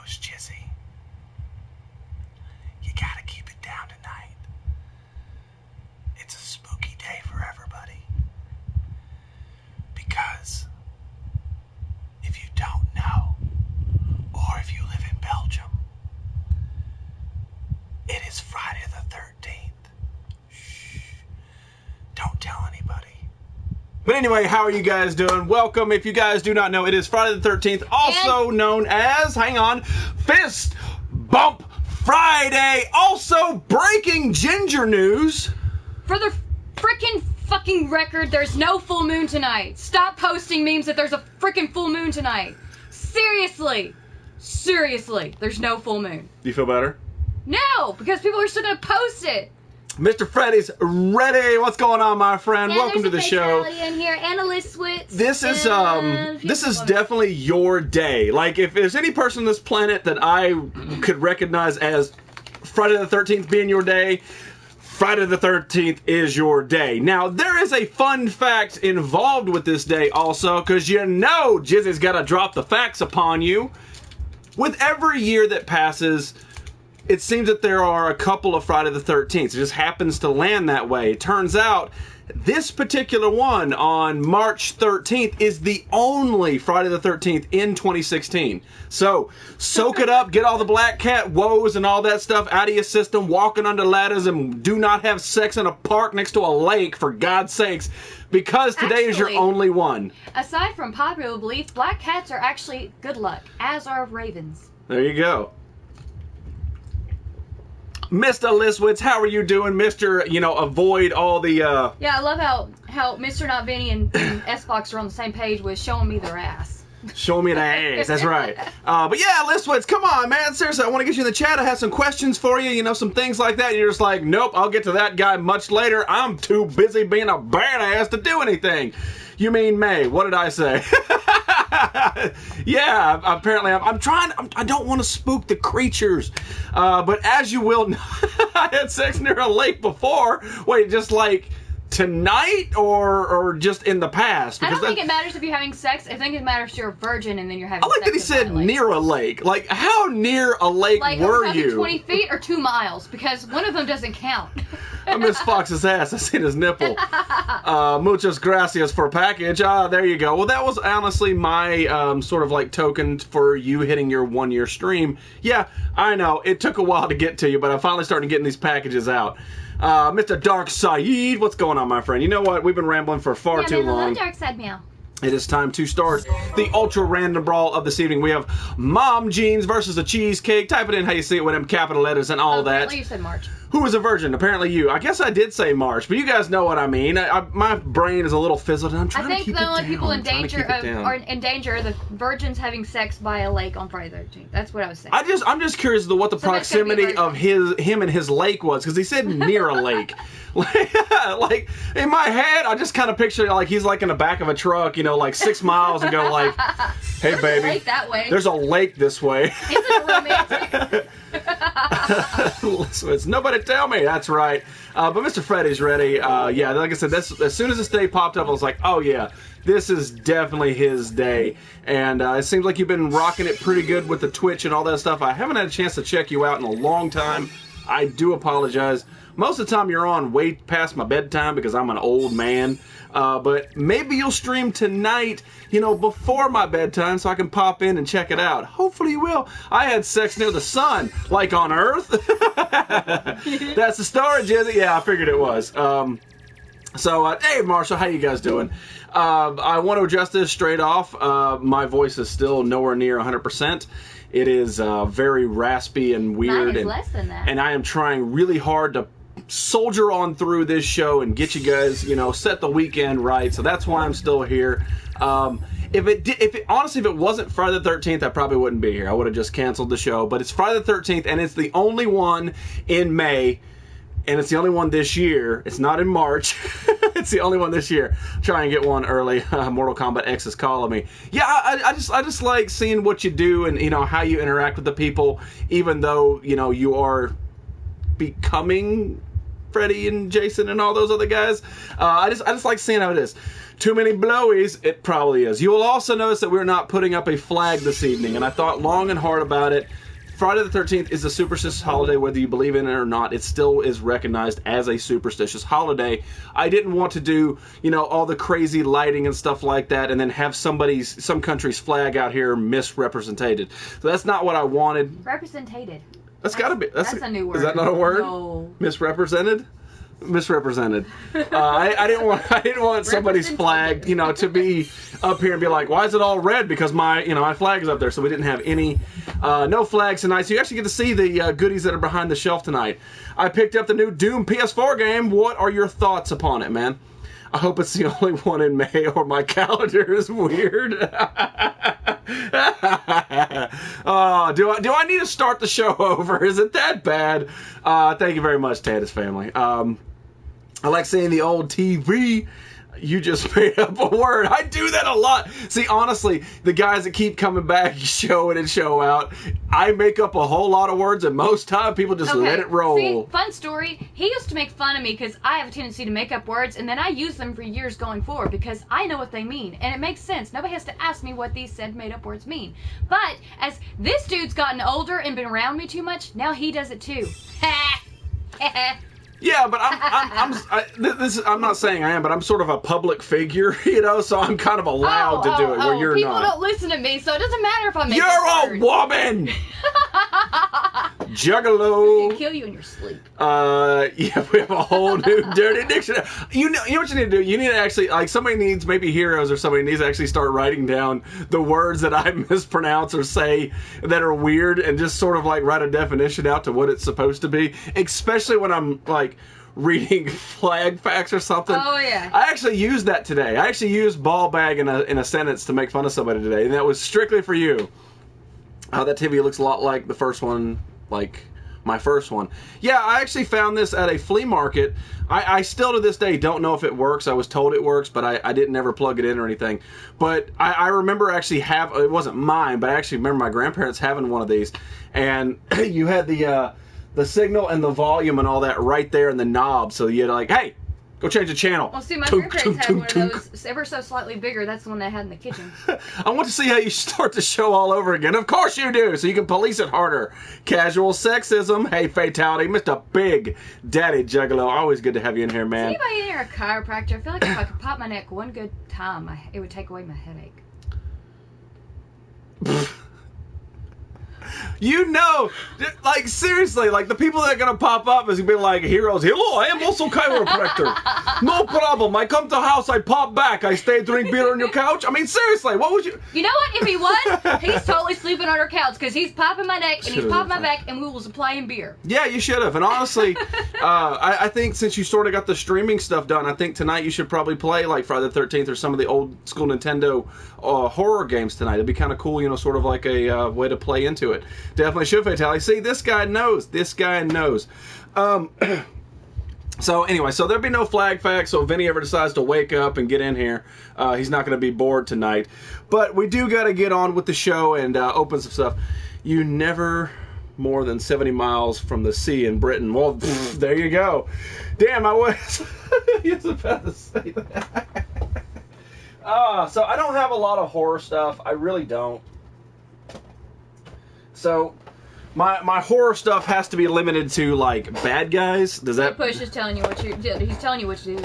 goes, Jizzy. You gotta keep it down tonight. It's a spooky day for everybody. Because if you don't know, or if you live in Belgium, it is Friday the 13th. Shh. Don't tell anybody. But anyway, how are you guys doing? Welcome. If you guys do not know, it is Friday the 13th, also known as, hang on, Fist Bump Friday. Also, breaking ginger news. For the frickin' fucking record, there's no full moon tonight. Stop posting memes that there's a frickin' full moon tonight. Seriously. Seriously, there's no full moon. Do you feel better? No, because people are still gonna post it. Mr. Freddy's ready. What's going on, my friend? Yeah, welcome to the show. In here, Annalise Switz. This is definitely your day. Like, if there's any person on this planet that I could recognize as Friday the 13th being your day, Friday the 13th is your day. Now, there is a fun fact involved with this day also, because you know Jizzy's got to drop the facts upon you. With every year that passes, it seems that there are a couple of Friday the 13th. It just happens to land that way. It turns out this particular one on March 13th is the only Friday the 13th in 2016. So, soak it up, get all the black cat woes and all that stuff out of your system, walking under ladders, and do not have sex in a park next to a lake, for God's sakes, because today is your only one. Aside from popular belief, black cats are actually good luck, as are ravens. There you go. Mr. Liswitz, how are you doing? Mr. Avoid all the, Yeah, I love how Mr. Not Vinny and S-Box are on the same page with showing me their ass. Show me the ass, that's right. But yeah, Liswitz, come on, man. Seriously, I want to get you in the chat. I have some questions for you, some things like that. You're just like, nope, I'll get to that guy much later. I'm too busy being a badass to do anything. You mean May? What did I say? Yeah, apparently I'm trying. I don't want to spook the creatures. But as you will know, I had sex near a lake before. Wait, just like tonight or just in the past? I don't think it matters if you're having sex. I think it matters if you're a virgin and then you're having sex. I like that he said near a lake. Like, how near a lake were you? 20 feet or 2 miles? Because one of them doesn't count. I miss Fox's ass. I seen his nipple. Muchas gracias for package. There you go. Well, that was honestly my sort of like token for you hitting your 1 year stream. Yeah, I know. It took a while to get to you, but I finally started getting these packages out. Mr. Dark Saeed, what's going on, my friend? You know what? We've been rambling for far too long. Dark Side Meow. It is time to start the ultra random brawl of this evening. We have Mom Jeans versus a cheesecake. Type it in how you see it with them capital letters and all that. Apparently you said March. Who is a virgin? Apparently you. I guess I did say March, but you guys know what I mean. My brain is a little fizzled, and I'm trying to keep it down. I think the only people in danger are the virgins having sex by a lake on Friday the 13th. That's what I was saying. I'm just curious as to what the proximity of him and his lake was, because he said near a lake. Like in my head, I just kind of picture like he's like in the back of a truck, like 6 miles, and go like, "Hey, baby, there's a lake that way. There's a lake this way." Is it romantic? It's nobody tell me. That's right. But Mr. Freddy's ready. Yeah, like I said, as soon as this day popped up, I was like, oh yeah, this is definitely his day. And it seems like you've been rocking it pretty good with the Twitch and all that stuff. I haven't had a chance to check you out in a long time. I do apologize. Most of the time you're on way past my bedtime because I'm an old man. But maybe you'll stream tonight, before my bedtime so I can pop in and check it out. Hopefully you will. I had sex near the sun, like on Earth. That's the story, Jizzy. Yeah, I figured it was. So, hey, Marshall, how you guys doing? I want to address this straight off. My voice is still nowhere near 100%. It is very raspy and weird. Mine is less than that. And I am trying really hard to soldier on through this show and get you guys, set the weekend right. So that's why I'm still here. If it wasn't Friday the 13th, I probably wouldn't be here. I would have just canceled the show. But it's Friday the 13th, and it's the only one in May, and it's the only one this year. It's not in March. It's the only one this year. Try and get one early. Mortal Kombat X is calling me. Yeah, I just like seeing what you do and how you interact with the people, even though you are becoming Freddie and Jason and all those other guys. I just like seeing how it is. Too many blowies, it probably is. You will also notice that we're not putting up a flag this evening, and I thought long and hard about it. Friday the 13th is a superstitious holiday, whether you believe in it or not. It still is recognized as a superstitious holiday. I didn't want to do, all the crazy lighting and stuff like that and then have some country's flag out here misrepresented. So that's not what I wanted. Represented. That's got to be. That's a new word. Is that not a word? No. Misrepresented? Misrepresented. I didn't want somebody's flag, to be up here and be like, why is it all red? Because my flag is up there. So we didn't have any, no flags tonight. So you actually get to see the goodies that are behind the shelf tonight. I picked up the new Doom PS4 game. What are your thoughts upon it, man? I hope it's the only one in May or my calendar is weird. Oh, do I need to start the show over? Is it that bad? Thank you very much, Tatus family. I like seeing the old TV. You just made up a word. I do that a lot. See, honestly, the guys that keep coming back, show in and show out, I make up a whole lot of words, and most time people just let it roll. See, fun story. He used to make fun of me because I have a tendency to make up words, and then I use them for years going forward because I know what they mean, and it makes sense. Nobody has to ask me what these said made up words mean. But as this dude's gotten older and been around me too much, now he does it too. Yeah, but I'm not saying I am, but I'm sort of a public figure, so I'm kind of allowed to do it where you're people not. People don't listen to me, so it doesn't matter if I make You're a woman! Juggalo. We can kill you in your sleep. Yeah, we have a whole new dirty dictionary. You know what you need to do? You need to actually, somebody needs, maybe Heroes or somebody needs to actually start writing down the words that I mispronounce or say that are weird and just sort of write a definition out to what it's supposed to be, especially when I'm reading flag facts or something. Oh, yeah. I actually used that today. I actually used ball bag in a sentence to make fun of somebody today, and that was strictly for you. That TV looks a lot like the first one, my first one. Yeah, I actually found this at a flea market. I still to this day don't know if it works. I was told it works, but I didn't ever plug it in or anything. But I remember actually it wasn't mine, but I actually remember my grandparents having one of these. And you had the signal and the volume and all that right there in the knob. So you had hey, go change the channel. Well, see, my grandparents had one of those ever so slightly bigger. That's the one they had in the kitchen. I want to see how you start the show all over again. Of course you do, so you can police it harder. Casual sexism. Hey, Fatality. Mr. Big Daddy Juggalo. Always good to have you in here, man. Is anybody in here a chiropractor? I feel like if I could pop my neck one good time, it would take away my headache. Seriously, the people that are going to pop up is going to be like, Heroes, hello, I am also chiropractor. No problem. I come to house, I pop back, I stay, drink beer on your couch. I mean, seriously, what would you... You know what? If he was, he's totally sleeping on our couch because he's popping my neck and he's popping my back and we will supply him beer. Yeah, you should have. And honestly, I think since you sort of got the streaming stuff done, I think tonight you should probably play Friday the 13th or some of the old school Nintendo horror games tonight. It'd be kind of cool, sort of like a way to play into it. Definitely should, Fatality. See, this guy knows. This guy knows. So anyway, so there'll be no flag facts. So if Vinny ever decides to wake up and get in here, he's not going to be bored tonight. But we do got to get on with the show and open some stuff. You never more than 70 miles from the sea in Britain. Well, there you go. Damn, I was about to say that. So I don't have a lot of horror stuff. I really don't. So my horror stuff has to be limited to bad guys. Does that Push is telling you what he's telling you what to do.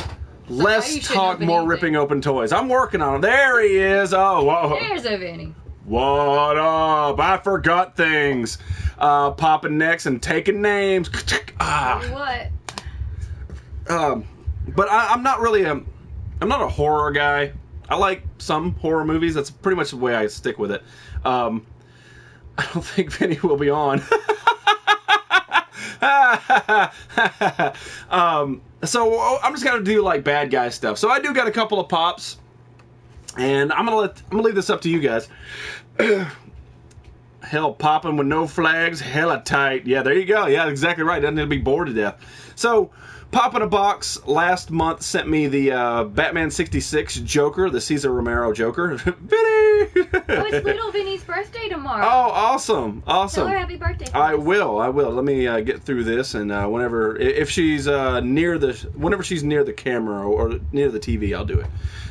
Less talk, more anything. Ripping open toys. I'm working on it. There he is. Oh, whoa. There's a Vinny. What up? I forgot things. Popping necks and taking names. What? But I'm not really I'm not a horror guy. I like some horror movies. That's pretty much the way I stick with it. I don't think Vinny will be on. So I'm just gonna do bad guy stuff. So I do got a couple of pops, and I'm gonna leave this up to you guys. Hell, popping with no flags, hella tight. Yeah, there you go. Yeah, exactly right. Doesn't need to be bored to death. So Pop in a Box last month sent me the Batman 66 Joker, the Cesar Romero Joker. Vinny! Oh, it's little Vinny's birthday tomorrow. Oh, awesome. Tell her happy birthday. I will. Let me get through this, and if she's whenever she's near the camera or near the TV, I'll do it.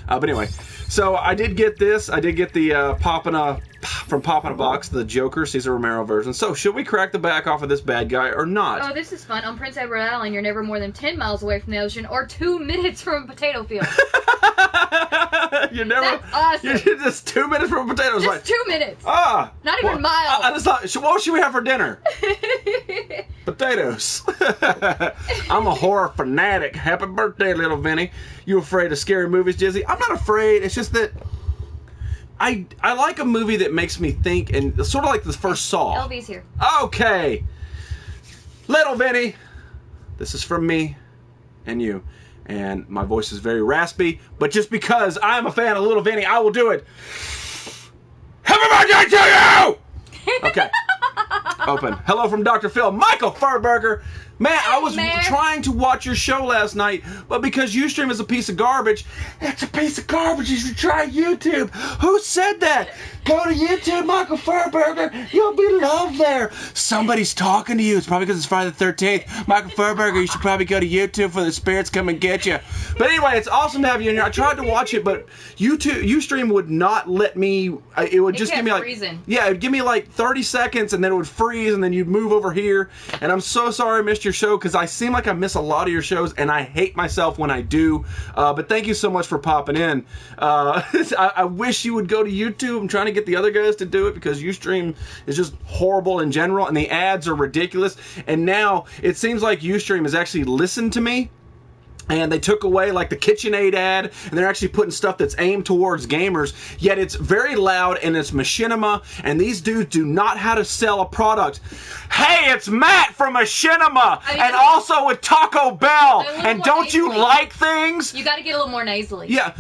But anyway, so I did get this. I did get the from Pop in a Box, the Joker Cesar Romero version. So should we crack the back off of this bad guy or not? Oh, this is fun. On Prince Edward Island, you're never more than 10 miles away from the ocean or 2 minutes from a potato field. That's awesome. You're just 2 minutes from a potato field. Just 2 minutes. Not even miles. I just thought, what should we have for dinner? Potatoes. I'm a horror fanatic. Happy birthday, little Vinny. You afraid of scary movies, Jizzy? I'm not afraid. It's just that I like a movie that makes me think, and sort of like the first Saw. LV's here. Okay. Little Vinny, this is from me and you. And my voice is very raspy, but just because I'm a fan of Little Vinny, I will do it. Happy birthday to you! Okay. Open. Hello from Dr. Phil. Michael Furberger. Man, I was trying to watch your show last night, but because Ustream is a piece of garbage, it's a piece of garbage. You should try YouTube. Who said that? Go to YouTube, Michael Furberger. You'll be loved there. Somebody's talking to you. It's probably because it's Friday the 13th. Michael Furberger, you should probably go to YouTube for the spirits come and get you. But anyway, it's awesome to have you in here. I tried to watch it, but Ustream would not let me. It would just give me like freezing. Yeah, it'd give me like 30 seconds, and then it would freeze, and then you'd move over here. And I'm so sorry I missed your show, because I seem like I miss a lot of your shows, and I hate myself when I do. But thank you so much for popping in. I wish you would go to YouTube. I'm trying to get the other guys to do it, because Ustream is just horrible in general, and the ads are ridiculous. And now it seems like Ustream has actually listened to me, and they took away like the KitchenAid ad, and they're actually putting stuff that's aimed towards gamers, yet it's very loud, and it's machinima, and these dudes do not how to sell a product. Hey, it's Matt from Machinima, and also with Taco Bell, and don't you like things? You gotta get a little more nasally. Yeah.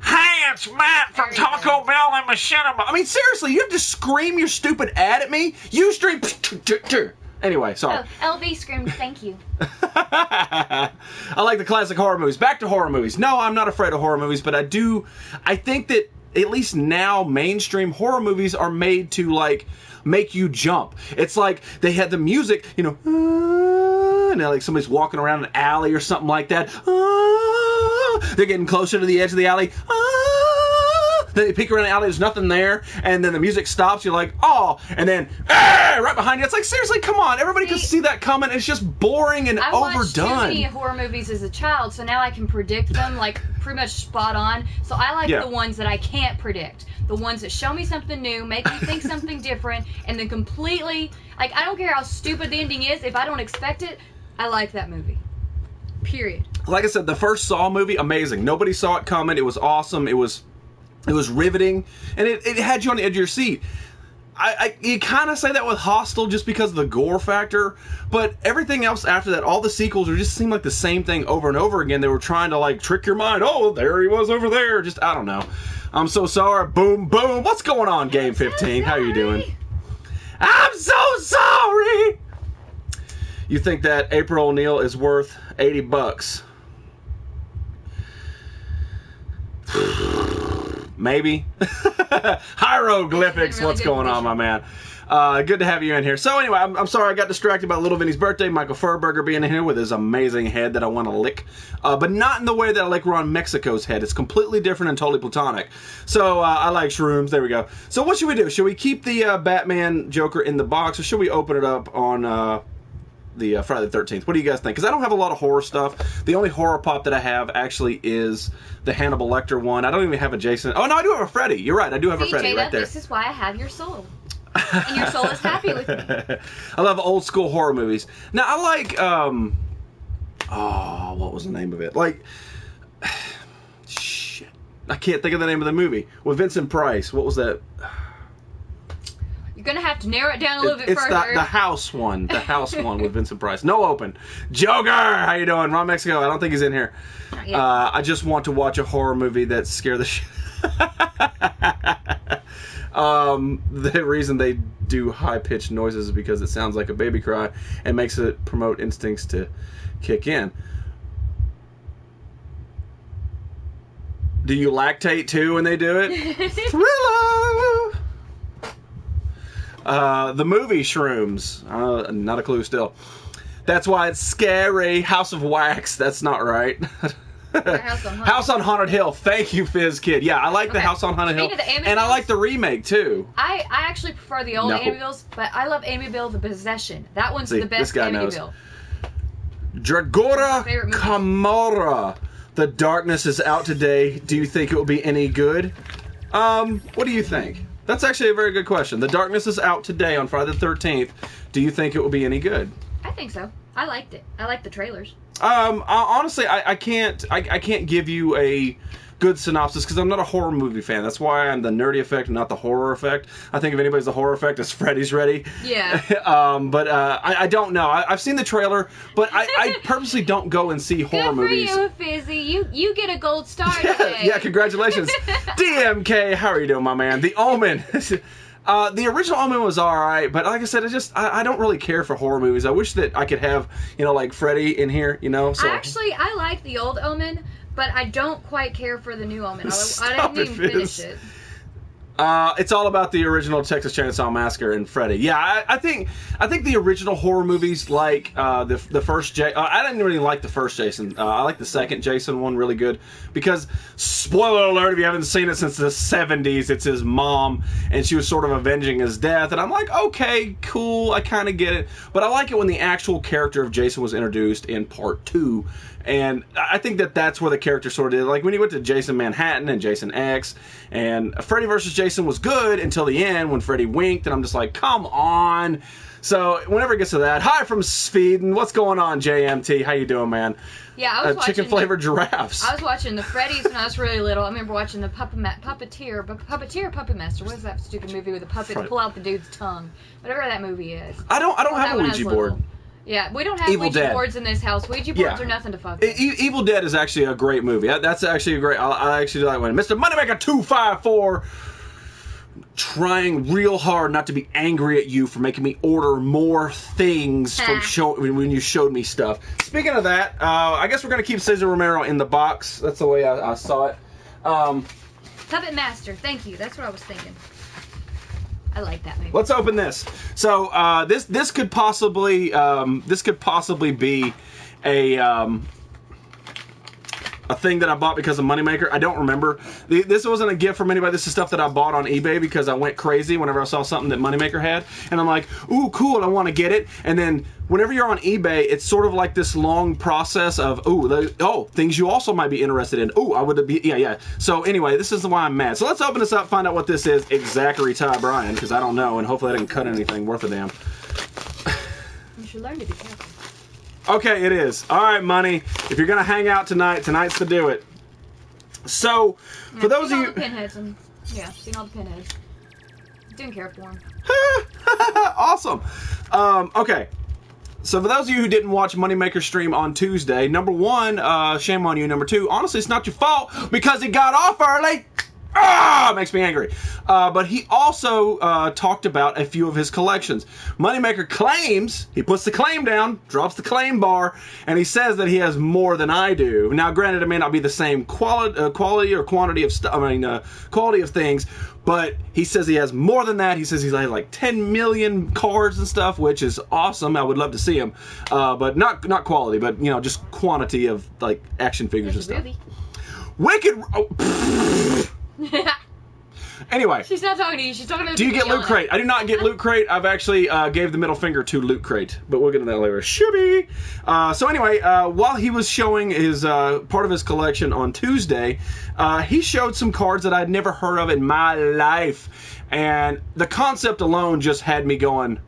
Hey, it's Matt from Taco Bell and Machinima. I mean, seriously, you have to scream your stupid ad at me? Ustream. Anyway, sorry. Oh, LV screamed, thank you. I like the classic horror movies. Back to horror movies. No, I'm not afraid of horror movies, but I think that at least now mainstream horror movies are made to like make you jump. It's like they had the music, you know, and like somebody's walking around an alley or something like that. They're getting closer to the edge of the alley. Then you peek around the alley, there's nothing there, and then the music stops, you're like, oh, and then, right behind you. It's like, seriously, come on. Everybody can see that coming. It's just boring and overdone. I watched too many horror movies as a child, so now I can predict them, like, pretty much spot on. So I like the ones that I can't predict. The ones that show me something new, make me think something different, and then completely, like, I don't care how stupid the ending is, if I don't expect it, I like that movie. Period. Like I said, the first Saw movie, amazing. Nobody saw it coming. It was awesome. It was riveting, and it had you on the edge of your seat. You kind of say that with Hostel just because of the gore factor, but everything else after that, all the sequels, just seemed like the same thing over and over again. They were trying to like trick your mind. Oh, there he was over there. Just, I don't know. I'm so sorry. Boom, boom. What's going on, Game 15? How you doing? I'm so sorry. You think that April O'Neil is worth $80? Maybe. Hieroglyphics. Really what's going on, my man? Good to have you in here. So anyway, I'm sorry I got distracted by Little Vinny's birthday. Michael Furberger being in here with his amazing head that I want to lick. But not in the way that I like Ron Mexico's head. It's completely different and totally platonic. So I like shrooms. There we go. So what should we do? Should we keep the Batman Joker in the box, or should we open it up on the Friday the 13th? What do you guys think? Because I don't have a lot of horror stuff. The only horror pop that I have actually is the Hannibal Lecter one. I don't even have a Jason. Oh, no, I do have a Freddy. You're right. I do have a Freddy right there. This is why I have your soul. And your soul is happy with me. I love old school horror movies. Now, I like, what was the name of it? Like, shit. I can't think of the name of the movie. With Vincent Price. What was that? Gonna have to narrow it down a little bit further. It's the house one. The house one with Vincent Price. No open. Joker! How you doing? Ron Mexico. I don't think he's in here. I just want to watch a horror movie that scare the shit. The reason they do high-pitched noises is because it sounds like a baby cry and makes it promote instincts to kick in. Do you lactate too when they do it? Thriller! The movie Shrooms. Not a clue still. That's why it's scary. House of Wax. That's not right. House on Haunted Hill. Thank you, Fizz Kid. Yeah, I like the House on Haunted Hill. And I like the remake, too. I actually prefer the old Amityville's, but I love Amityville The Possession. That one's the best Amityville. Dragora Kamara. The Darkness is out today. Do you think it will be any good? What do you think? That's actually a very good question. The Darkness is out today on Friday the 13th. Do you think it will be any good? I think so. I liked it. I liked the trailers. Honestly, I can't give you a good synopsis because I'm not a horror movie fan. That's why I'm the nerdy effect, not the horror effect. I think if anybody's the horror effect, it's Freddy's Ready. Yeah. But I don't know. I've seen the trailer, but I purposely don't go and see horror movies. Good for you, Fizzy. You get a gold star today. Yeah, congratulations. DMK, how are you doing, my man? The Omen. The original Omen was alright, but like I said, I don't really care for horror movies. I wish that I could have, like Freddy in here, So. Actually, I like the old Omen, but I don't quite care for the new Omen. I didn't even finish it. It's all about the original Texas Chainsaw Massacre and Freddy. Yeah, I think the original horror movies, like the first I didn't really like the first Jason. I like the second Jason one really good because, spoiler alert, if you haven't seen it since the 70s, it's his mom and she was sort of avenging his death. And I'm like, okay, cool, I kind of get it. But I like it when the actual character of Jason was introduced in part 2. And I think that's where the character sort of did. Like when he went to Jason Manhattan and Jason X, and Freddy vs. Jason was good until the end when Freddy winked, and I'm just like, come on. So whenever it gets to that, hi from Sweden. What's going on, JMT? How you doing, man? Yeah, I was watching chicken flavored giraffes. I was watching the Freddy's when I was really little. I remember watching the Puppeteer, Puppet Master. What is that stupid movie with the puppets pull out the dude's tongue? Whatever that movie is. I don't have a Ouija board. Yeah, we don't have Ouija boards in this house. Ouija boards are nothing to fuck with. Evil Dead is actually a great movie. That's actually a great... I actually like one. Mr. Moneymaker 254 trying real hard not to be angry at you for making me order more things when you showed me stuff. Speaking of that, I guess we're going to keep Cesar Romero in the box. That's the way I saw it. Puppet Master, thank you. That's what I was thinking. I like that movie. Let's open this. So this could possibly be a thing that I bought because of Moneymaker. I don't remember. This wasn't a gift from anybody. This is stuff that I bought on eBay because I went crazy whenever I saw something that Moneymaker had. And I'm like, ooh, cool, I want to get it. And then whenever you're on eBay, it's sort of like this long process of, things you also might be interested in. Ooh, I would be, yeah. So anyway, this is why I'm mad. So let's open this up, find out what this is. Zachary Ty Bryan, because I don't know, and hopefully I didn't cut anything worth a damn. You should learn to be careful. Okay, it is. All right, Money. If you're going to hang out tonight's to do it. So, for those of you... Seen all the pinheads. Didn't care for them. Awesome. Okay. So, for those of you who didn't watch Moneymaker stream on Tuesday, number one, shame on you. Number two, honestly, it's not your fault because it got off early. Makes me angry. But he also talked about a few of his collections. Moneymaker claims, he puts the claim down, drops the claim bar, and he says that he has more than I do. Now, granted, it may not be the same quality or quantity of quality of things, but he says he has more than that. He says he's had like 10 million cards and stuff, which is awesome. I would love to see him, but not quality, but just quantity of like action figures and stuff. Movie. Wicked. Anyway. She's not talking to you. She's talking to the Do you get Loot Crate? I do not get Loot Crate. I've actually gave the middle finger to Loot Crate, but we'll get into that later. Shibby! So anyway, while he was showing his part of his collection on Tuesday, he showed some cards that I'd never heard of in my life. And the concept alone just had me going,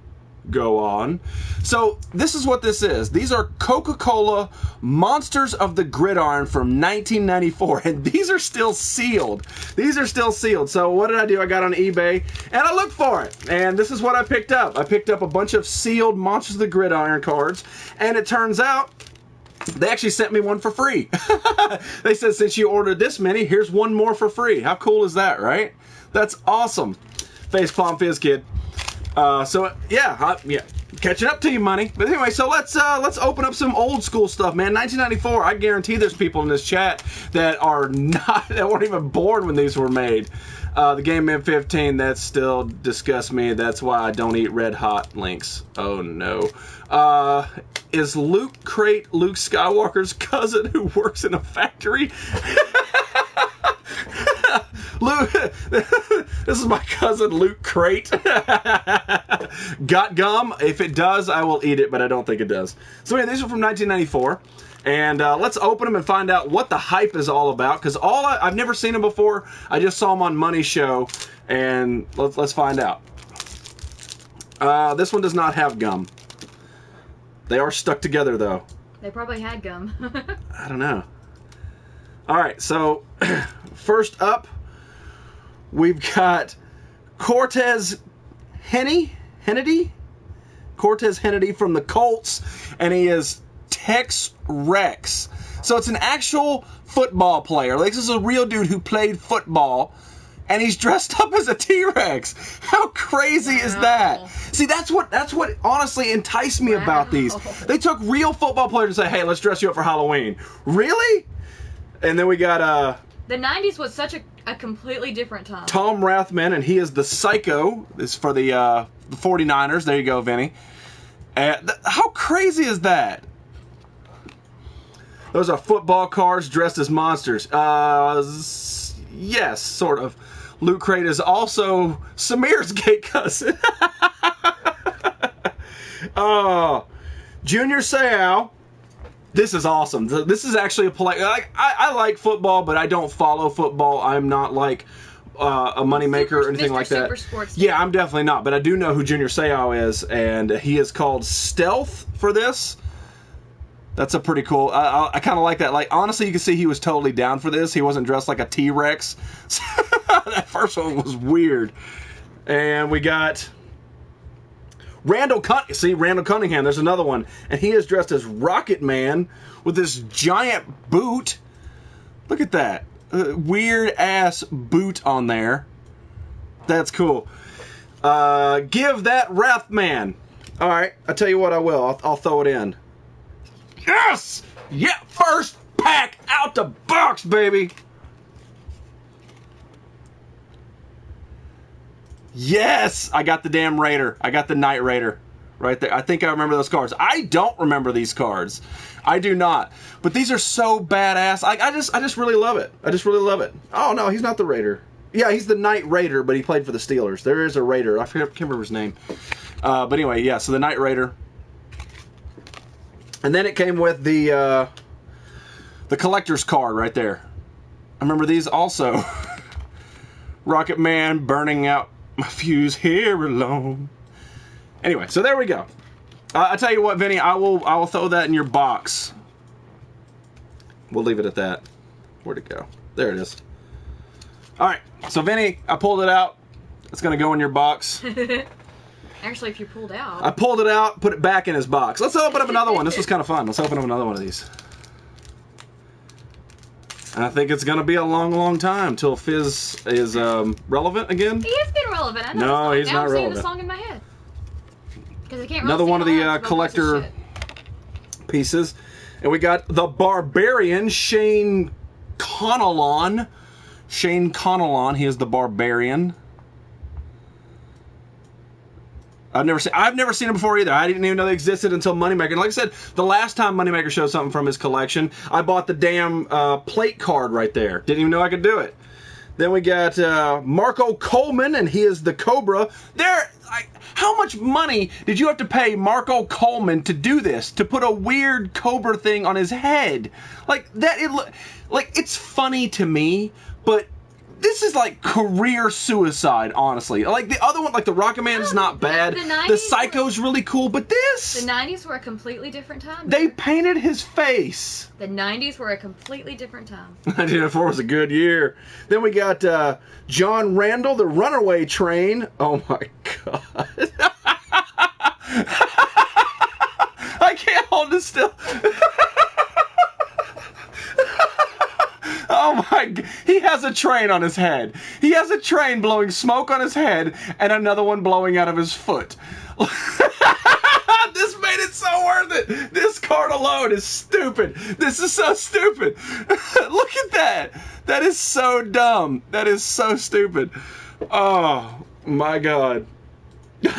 go on. So this is what this is. These are Coca-Cola Monsters of the Gridiron from 1994, and these are still sealed. So what did I do? I got on eBay and I looked for it, and this is what I picked up. I picked up a bunch of sealed Monsters of the Gridiron cards, and it turns out they actually sent me one for free. They said, since you ordered this many, here's one more for free. How cool is that, right? That's awesome. Facepalm Fizz Kid. So yeah, Catching up to you, money. But anyway, so let's open up some old school stuff, man. 1994. I guarantee there's people in this chat that weren't even born when these were made. The Game Man 15. That still disgusts me. That's why I don't eat Red Hot links. Oh no. Is Luke Crate Luke Skywalker's cousin who works in a factory? Luke, this is my cousin Luke Crate. Got gum? If it does, I will eat it, but I don't think it does. So anyway, these are from 1994, and let's open them and find out what the hype is all about. Because I've never seen them before. I just saw them on Money Show, and let's find out. This one does not have gum. They are stuck together though. They probably had gum. I don't know. All right, so first up, we've got Cortez Hennedy? Cortez Hennedy from the Colts, and he is Tex Rex. So it's an actual football player. Like, this is a real dude who played football, and he's dressed up as a T-Rex. How crazy is that? See, that's what honestly enticed me about these. They took real football players and said, hey, let's dress you up for Halloween. Really? And then we got the 90s was such a completely different time. Tom Rathman, and he is the Psycho. This is for the 49ers. There you go, Vinny. How crazy is that? Those are football cards dressed as monsters. Yes, sort of. Luke Crate is also Samir's gay cousin. Junior Seau. This is awesome. This is actually a polite. I like football, but I don't follow football. I'm not like a moneymaker or anything like that. Yeah, I'm definitely not. But I do know who Junior Seau is, and he is called Stealth for this. That's a pretty cool. I kind of like that. Like, honestly, you can see he was totally down for this. He wasn't dressed like a T-Rex. That first one was weird. And we got Randall Cunningham. There's another one, and he is dressed as Rocket Man with this giant boot. Look at that weird ass boot on there. That's cool. Give that Wrathman. All right, I tell you what, I will. I'll throw it in. Yes, yeah. First pack out the box, baby. Yes! I got the damn Raider. I got the Knight Raider right there. I think I remember those cards. I don't remember these cards. I do not. But these are so badass. I just really love it. I just really love it. Oh, no, he's not the Raider. Yeah, he's the Knight Raider, but he played for the Steelers. There is a Raider. I can't remember his name. But anyway, yeah, so the Knight Raider. And then it came with the collector's card right there. I remember these also. Rocket Man burning out my fuse here alone. Anyway, so there we go. I tell you what, Vinny, I will throw that in your box. We'll leave it at that. Where'd it go? There it is. All right, so Vinny, I pulled it out. It's gonna go in your box. Actually, if you pulled out. I pulled it out, put it back in his box. Let's open up another one. This was kind of fun. Let's open up another one of these. I think it's going to be a long, long time till Fizz is relevant again. He is getting relevant. I know no, he's not relevant. I'm singing the song in my head. Because I can't Another one of the collector pieces. And we got the Barbarian, Shane Connellan. Shane Connellan, he is the Barbarian. I've never seen him before either. I didn't even know they existed until Moneymaker. And like I said, the last time Moneymaker showed something from his collection, I bought the damn plate card right there. Didn't even know I could do it. Then we got Marco Coleman, and he is the Cobra. How much money did you have to pay Marco Coleman to do this? To put a weird Cobra thing on his head? Like that? It's funny to me, but this is like career suicide, honestly. Like the other one, like the Rocket Man is not bad. The Psycho's really cool, but this... The 90s were a completely different time. They painted his face. The 90s were a completely different time. 1994 was a good year. Then we got John Randall, the Runaway Train. Oh my God. I can't hold this still. Oh my God. He has a train on his head. He has a train blowing smoke on his head and another one blowing out of his foot. so worth it. This card alone is stupid. This is so stupid. Look at that. That is so dumb. That is so stupid. Oh, my God. You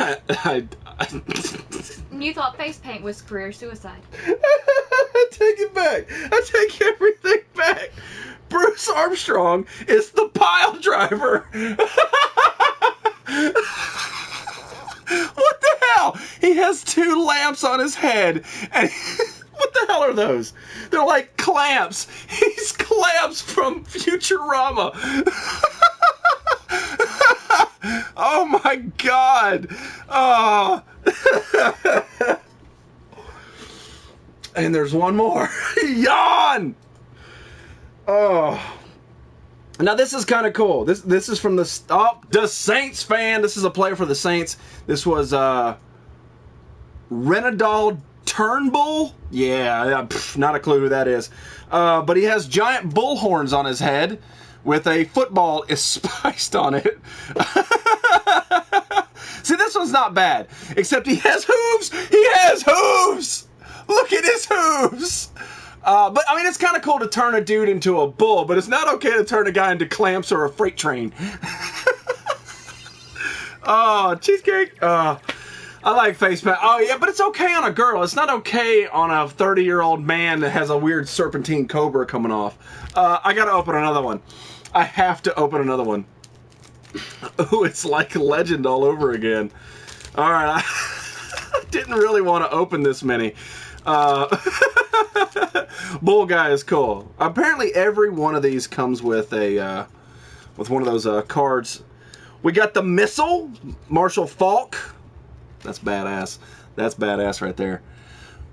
thought face paint was career suicide. I take it back. I take everything back. Bruce Armstrong is the pile driver. What the hell? He has 2 lamps on his head. And what the hell are those? They're like clamps. He's clamps from Futurama. Oh my God. Oh. And there's one more. Yawn. Oh. Now this is kind of cool. This is from the Saints fan. This is a player for the Saints. This was Renadol Turnbull. Yeah, not a clue who that is. But he has giant bull horns on his head with a football spiced on it. See, this one's not bad. Except he has hooves. He has hooves. Look at his hooves. But, I mean, it's kind of cool to turn a dude into a bull, but it's not okay to turn a guy into clamps or a freight train. Oh, cheesecake. I like face paint. Oh, yeah, but it's okay on a girl. It's not okay on a 30-year-old man that has a weird serpentine cobra coming off. I got to open another one. I have to open another one. Oh, it's like Legend all over again. All right, I didn't really want to open this many. Bull guy is cool. Apparently, every one of these comes with a with one of those cards. We got the missile, Marshall Faulk. That's badass. That's badass right there.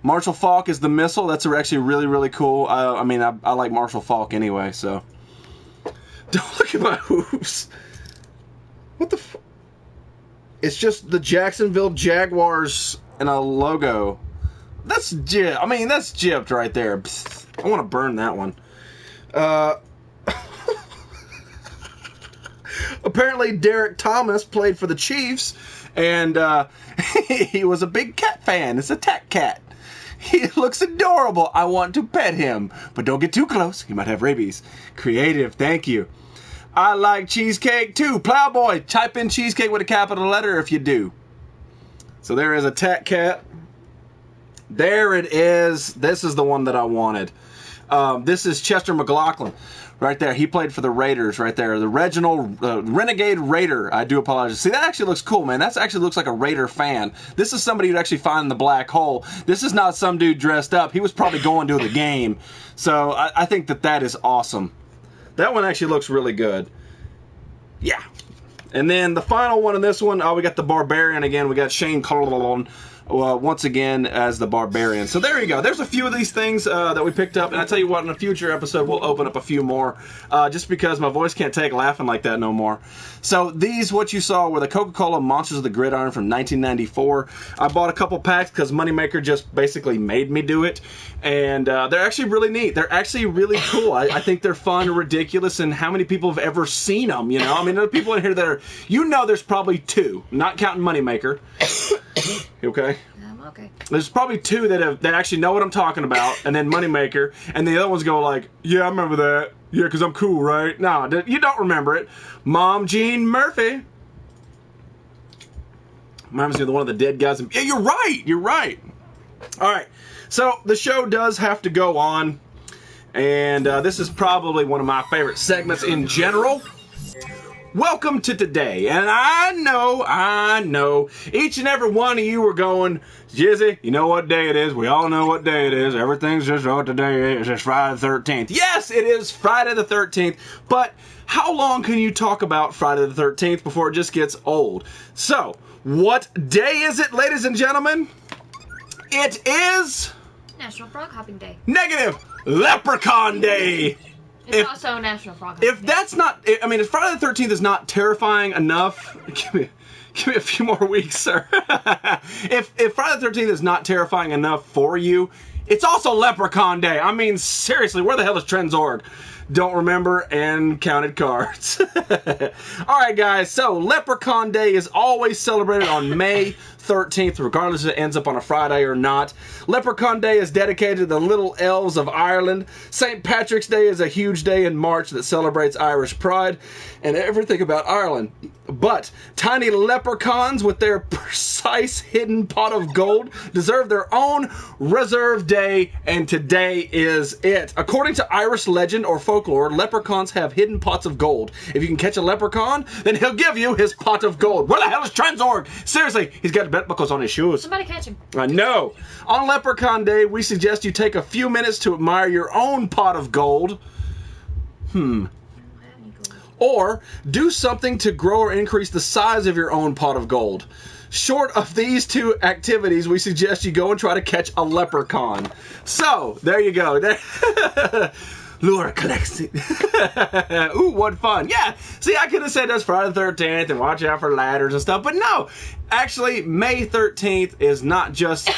Marshall Faulk is the missile. That's actually really, really cool. I mean, I like Marshall Faulk anyway, so. Don't look at my hooves. What the f... It's just the Jacksonville Jaguars and a logo. That's gypped. I mean, that's gypped right there. Psst. I want to burn that one. Apparently, Derek Thomas played for the Chiefs, and he was a big cat fan. It's a Tat Cat. He looks adorable. I want to pet him, but don't get too close. He might have rabies. Creative, thank you. I like cheesecake too. Plowboy, type in cheesecake with a capital letter if you do. So there is a Tat Cat. There it is. This is the one that I wanted. This is Chester McLaughlin. Right there. He played for the Raiders right there. The Renegade Raider. I do apologize. See, that actually looks cool, man. That actually looks like a Raider fan. This is somebody who'd actually find the black hole. This is not some dude dressed up. He was probably going to the game. So I think that is awesome. That one actually looks really good. Yeah. And then the final one in this one, we got the Barbarian again. We got Shane Carlon. Once again as the Barbarian. So there you go. There's a few of these things that we picked up, and I tell you what, in a future episode we'll open up a few more, just because my voice can't take laughing like that no more. So these, what you saw, were the Coca-Cola Monsters of the Gridiron from 1994. I bought a couple packs because Moneymaker just basically made me do it, and they're actually really neat. They're actually really cool. I think they're fun and ridiculous, and how many people have ever seen them, you know? I mean, there are people in here that are, there's probably 2, not counting Moneymaker. Okay? Okay. There's probably 2 that actually know what I'm talking about, and then Moneymaker, and the other ones go like, yeah, I remember that. Yeah, because I'm cool, right? No, you don't remember it. Mom Jean Murphy. Reminds me of one of the dead guys. Yeah, you're right. You're right. All right. So the show does have to go on, and this is probably one of my favorite segments in general. Welcome to today, and I know, each and every one of you are going, Jizzy, you know what day it is? We all know what day it is. Everything's just what today is. It's Friday the 13th. Yes, it is Friday the 13th, but how long can you talk about Friday the 13th before it just gets old? So, what day is it, ladies and gentlemen? It is... National Frog Hopping Day. Negative! Leprechaun Day! It's also National Frog Hopping Day. If that's not... I mean, if Friday the 13th is not terrifying enough... Give me a few more weeks, sir. If Friday the 13th is not terrifying enough for you, it's also Leprechaun Day. I mean, seriously, where the hell is Trenzorg? don't remember, and counted cards. All right, guys. So Leprechaun Day is always celebrated on May 13th, regardless if it ends up on a Friday or not. Leprechaun Day is dedicated to the little elves of Ireland. St. Patrick's Day is a huge day in March that celebrates Irish pride and everything about Ireland. But tiny leprechauns with their precise hidden pot of gold deserve their own reserved day, and today is it. According to Irish legend or folklore, leprechauns have hidden pots of gold. If you can catch a leprechaun, then he'll give you his pot of gold. Where the hell is Transorg? Seriously, he's got belt buckles on his shoes. Somebody catch him. I know. On Leprechaun Day, we suggest you take a few minutes to admire your own pot of gold. Or do something to grow or increase the size of your own pot of gold. Short of these two activities, we suggest you go and try to catch a leprechaun. So, there you go. Lure collecting. Ooh, what fun. Yeah, see, I could have said that's Friday the 13th and watch out for ladders and stuff, but no. Actually, May 13th is not just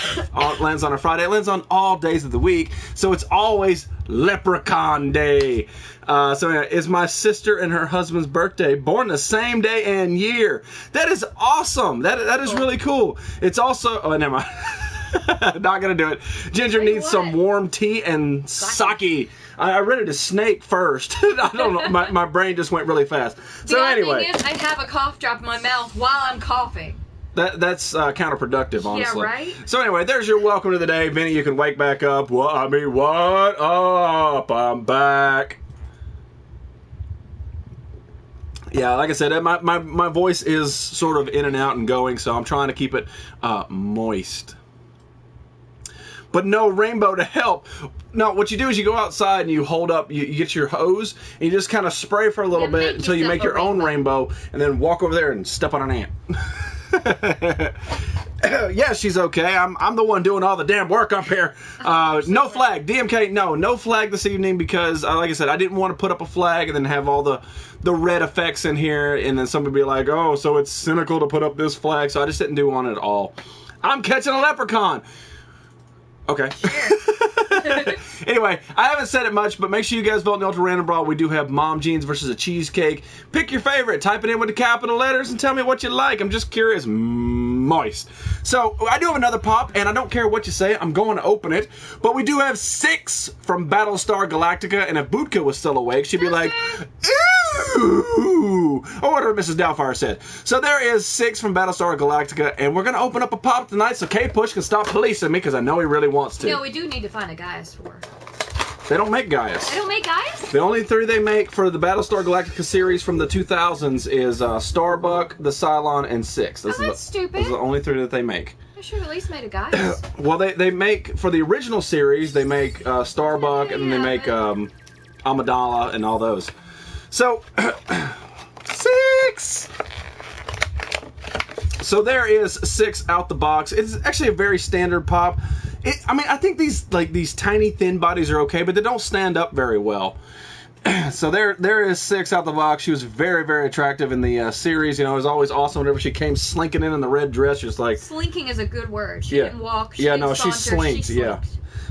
lands on a Friday. It lands on all days of the week, so it's always Leprechaun Day. So it's my sister and her husband's birthday, born the same day and year. That is awesome. That is really cool. It's also... Oh, never mind. Not going to do it. Ginger needs some warm tea and sake. I read it as snake first. I don't know. My brain just went really fast. So anyway. The thing is, I have a cough drop in my mouth while I'm coughing. That's counterproductive, honestly. Yeah, right? So anyway, there's your welcome to the day. Vinny, you can wake back up. What up? I'm back. Yeah, like I said, my voice is sort of in and out and going, so I'm trying to keep it moist. But no rainbow to help. No, what you do is you go outside and you hold up, you get your hose, and you just kind of spray for a little bit until you make your own rainbow, and then walk over there and step on an ant. Yeah, she's okay. I'm the one doing all the damn work up here. No flag. DMK, no flag this evening because, like I said, I didn't want to put up a flag and then have all the red effects in here, and then somebody be like, oh, so it's cynical to put up this flag, so I just didn't do one at all. I'm catching a leprechaun. Okay. Anyway, I haven't said it much, but make sure you guys vote in the Ultra Random Brawl. We do have Mom Jeans versus a cheesecake. Pick your favorite. Type it in with the capital letters and tell me what you like. I'm just curious. Moist. So, I do have another pop, and I don't care what you say. I'm going to open it. But we do have 6 from Battlestar Galactica, and if Budka was still awake, she'd be like, ooh, or whatever Mrs. Doubtfire said. So there is 6 from Battlestar Galactica, and we're going to open up a pop tonight so K-Push can stop policing me, because I know he really wants to. No, we do need to find a Gaius for. They don't make Gaius. They don't make Gaius? The only 3 they make for the Battlestar Galactica series from the 2000s is Starbuck, the Cylon, and 6. That's stupid. Those are the only 3 that they make. They should have at least made a Gaius. Well, they make, for the original series, they make Starbuck, and then they make Amidala and all those. So, 6! So there is 6 out the box. It's actually a very standard pop. I mean, I think these tiny thin bodies are okay, but they don't stand up very well. So there is 6 out the box. She was very, very attractive in the series. You know, it was always awesome whenever she came slinking in the red dress. She was like... Slinking is a good word. She didn't walk. She didn't she slinked. Yeah.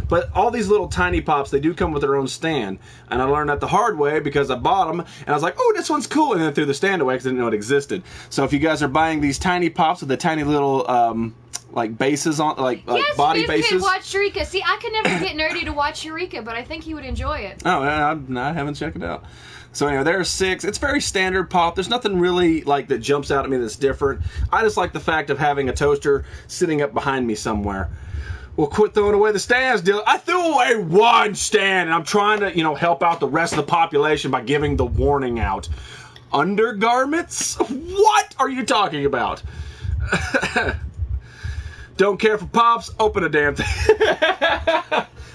But all these little tiny pops, they do come with their own stand. And I learned that the hard way because I bought them, and I was like, oh, this one's cool. And then threw the stand away because I didn't know it existed. So if you guys are buying these tiny pops with the tiny little... like bases on, like body bases. Yes, watch Eureka. See, I could never get nerdy to watch Eureka, but I think he would enjoy it. Oh, I haven't checked it out. So anyway, there's 6. It's very standard pop. There's nothing really like that jumps out at me that's different. I just like the fact of having a toaster sitting up behind me somewhere. Well, quit throwing away the stands, Dylan. I threw away 1 stand, and I'm trying to, help out the rest of the population by giving the warning out. Undergarments? What are you talking about? Don't care for pops, open a damn thing.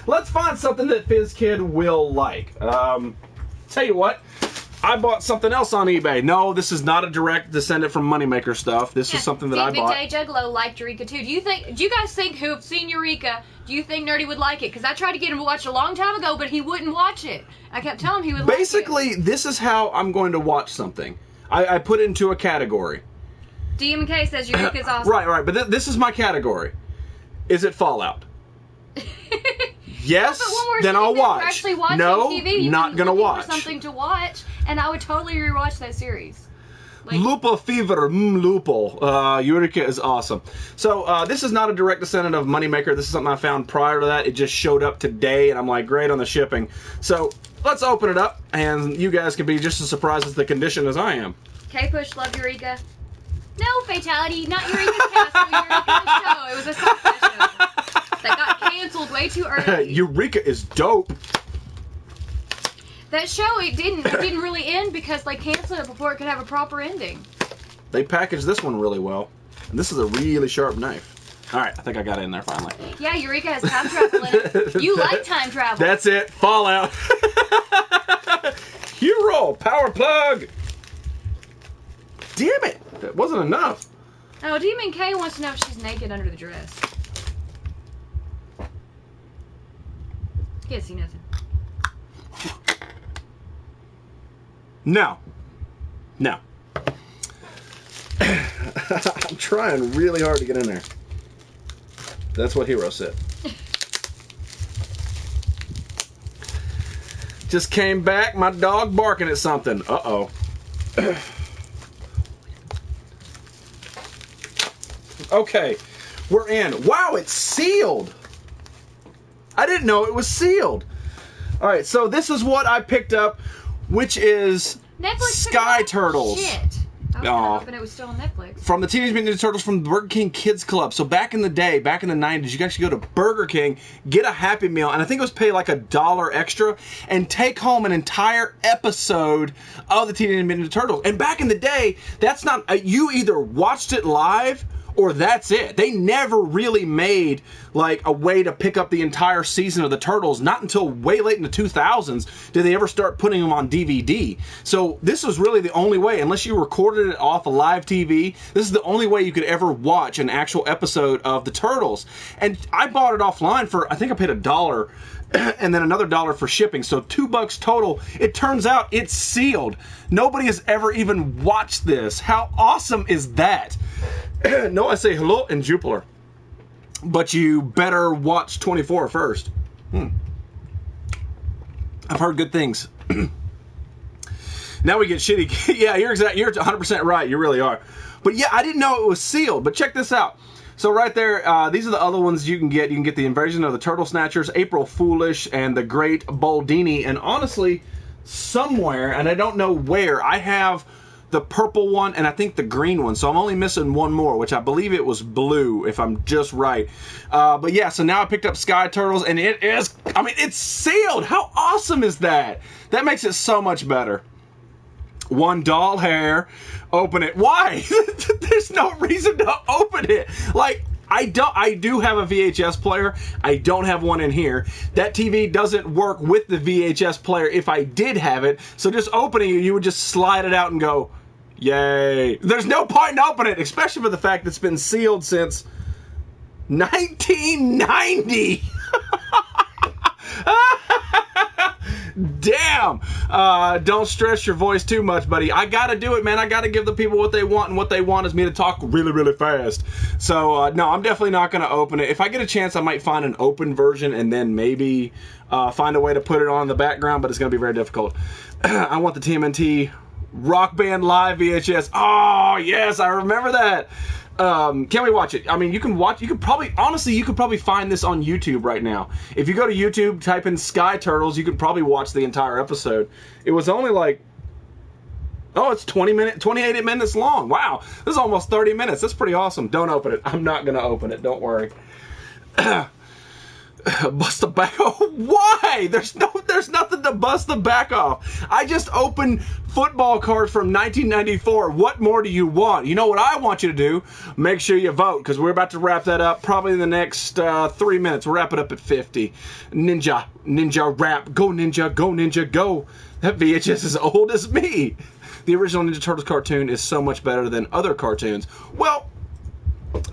Let's find something that FizzKid will like. Tell you what, I bought something else on eBay. No, this is not a direct descendant from Moneymaker stuff. This is something that I bought. Big Day Juggalo liked Eureka too. Do you guys think who have seen Eureka, do you think Nerdy would like it? Because I tried to get him to watch it a long time ago, but he wouldn't watch it. I kept telling him he would like it. Basically, this is how I'm going to watch something. I put it into a category. DMK says Eureka is awesome. Right, but this is my category. Is it Fallout? Yes, then I'll watch. Actually watching no, TV, not gonna watch. Something to watch, and I would totally rewatch that series. Like, Lupa Fever, Lupo. Eureka is awesome. So this is not a direct descendant of Moneymaker. This is something I found prior to that. It just showed up today, and I'm like, great on the shipping. So let's open it up, and you guys can be just as surprised as the condition as I am. K-Push, love Eureka. No, Fatality, not Eureka's Castle, Eureka's show. It was a sci-fi show that got canceled way too early. Eureka is dope. That show, it didn't really end because they canceled it before it could have a proper ending. They packaged this one really well. And this is a really sharp knife. All right, I think I got it in there finally. Yeah, Eureka has time travel in it. You like time travel. That's it. Fallout. Hero power plug. Damn it. That wasn't enough. Oh, Demon K wants to know if she's naked under the dress. Can't see nothing. No. No. I'm trying really hard to get in there. That's what Hero said. Just came back, my dog barking at something. Uh-oh. Okay, we're in. Wow, it's sealed. I didn't know it was sealed. All right, so this is what I picked up, which is Netflix Sky Turtles. Shit. I was hoping it was still on Netflix. From the Teenage Mutant Ninja Turtles from the Burger King Kids Club. So back in the day, back in the 90s, you could actually go to Burger King, get a Happy Meal, and I think it was pay like $1 extra, and take home an entire episode of the Teenage Mutant Ninja Turtles. And back in the day, that's not, you either watched it live or that's it. They never really made like a way to pick up the entire season of the Turtles. Not until way late in the 2000s did they ever start putting them on DVD. So this was really the only way, unless you recorded it off of live TV, this is the only way you could ever watch an actual episode of the Turtles. And I bought it offline for, I think I paid $1 and then another $1 for shipping, so $2 total. It turns out it's sealed. Nobody has ever even watched this. How awesome is that? No, I say hello in Jupiler, but you better watch 24 first. I've heard good things. Now we get shitty. Yeah, you're 100% right. You really are. But yeah, I didn't know it was sealed. But check this out. So right there, these are the other ones you can get. You can get the Invasion of the Turtle Snatchers, April Foolish, and the Great Boldini. And honestly, somewhere, and I don't know where, I have the purple one and I think the green one. So I'm only missing one more, which I believe it was blue, if I'm just right. But yeah, so now I picked up Sky Turtles, and it is, I mean, it's sealed. How awesome is that? That makes it so much better. One doll hair. Open it. Why? There's no reason to open it. Like, I do have a VHS player. I don't have one in here. That TV doesn't work with the VHS player if I did have it. So just opening it, you would just slide it out and go, yay. There's no point in opening it, especially for the fact that it's been sealed since 1990. Damn. Don't stress your voice too much, buddy. I gotta do it, man. I gotta give the people what they want, and what they want is me to talk really, really fast. So, no, I'm definitely not gonna open it. If I get a chance, I might find an open version and then maybe find a way to put it on in the background, but it's gonna be very difficult. I want the TMNT Rock Band Live VHS. Oh, yes, I remember that. Can we watch it? I mean, you could probably find this on YouTube right now. If you go to YouTube, type in Sky Turtles, you could probably watch the entire episode. It was only like, it's 28 minutes long. Wow, this is almost 30 minutes. That's pretty awesome. Don't open it. I'm not gonna open it. Don't worry. Bust the back off. Why? There's nothing to bust the back off. I just opened football cards from 1994. What more do you want? You know what I want you to do? Make sure you vote, because we're about to wrap that up probably in the next 3 minutes. We'll wrap it up at 50. Ninja rap. Go Ninja, go Ninja, go. That VHS is as old as me. The original Ninja Turtles cartoon is so much better than other cartoons. Well,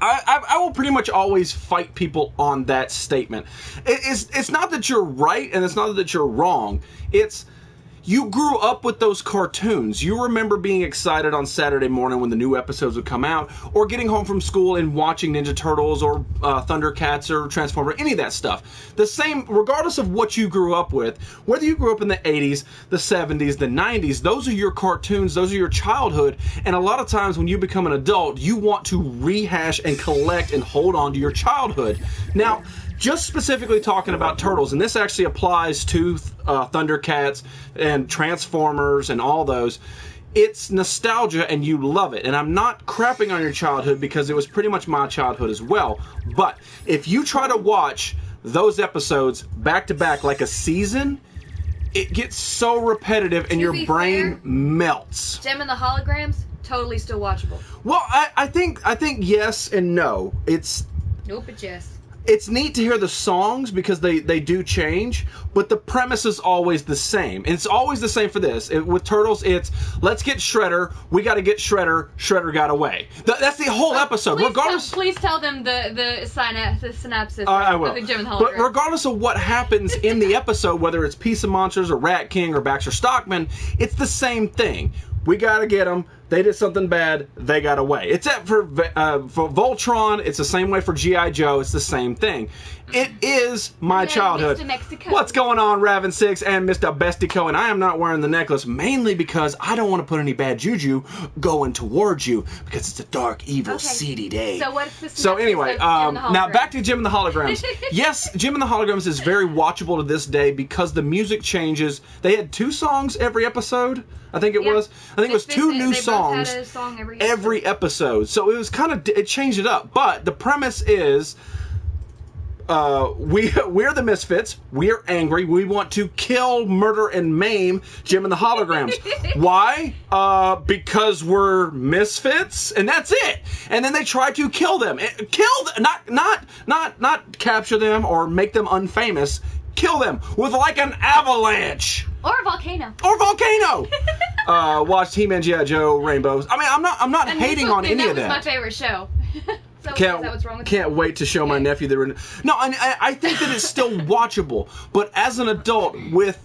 I will pretty much always fight people on that statement. It's not that you're right and it's not that you're wrong. It's you grew up with those cartoons. You remember being excited on Saturday morning when the new episodes would come out, or getting home from school and watching Ninja Turtles or Thundercats or Transformers, any of that stuff. The same, regardless of what you grew up with, whether you grew up in the 80s, the 70s, the 90s, those are your cartoons, those are your childhood, and a lot of times when you become an adult, you want to rehash and collect and hold on to your childhood. Now, just specifically talking about Turtles, and this actually applies to Thundercats and Transformers and all those, it's nostalgia and you love it. And I'm not crapping on your childhood because it was pretty much my childhood as well. But if you try to watch those episodes back to back like a season, it gets so repetitive and your brain melts. Jem and the Holograms, totally still watchable. Well, I think yes and no. Nope, it's yes. It's neat to hear the songs because they do change, but the premise is always the same. And it's always the same for this. With Turtles, it's, let's get Shredder, we got to get Shredder, Shredder got away. That's the whole episode. Please tell them the synopsis I will. of the Jem and the Hologram. But regardless of what happens in the episode, whether it's Piece of Monsters or Rat King or Baxter Stockman, it's the same thing. We gotta get them. They did something bad. They got away. It's for Voltron. It's the same way for G.I. Joe. It's the same thing. It is my childhood. Mr. Mexico. What's going on, Raven 6 and Mr. Bestico? And I am not wearing the necklace mainly because I don't want to put any bad juju going towards you because it's a dark, evil, seedy day. So what's the So anyway, now back to Jem and the Holograms. Yes, Jem and the Holograms is very watchable to this day because the music changes. They had 2 songs every episode. I think it was. I think it was 2 new songs had a song every episode. So it was kind of, it changed it up. But the premise is, we're the Misfits. We're angry. We want to kill, murder, and maim Jem and the Holograms. Why? Because we're misfits, and that's it. And then they try to kill them. Not capture them or make them unfamous. Kill them with like an avalanche. Or a volcano. Watched He-Man, G.I. Joe, Rainbows. I mean, I'm not hating on any of that. That was my favorite show. So is that what's wrong with can't wait to show my nephew the... No, I think that it's still watchable. But as an adult with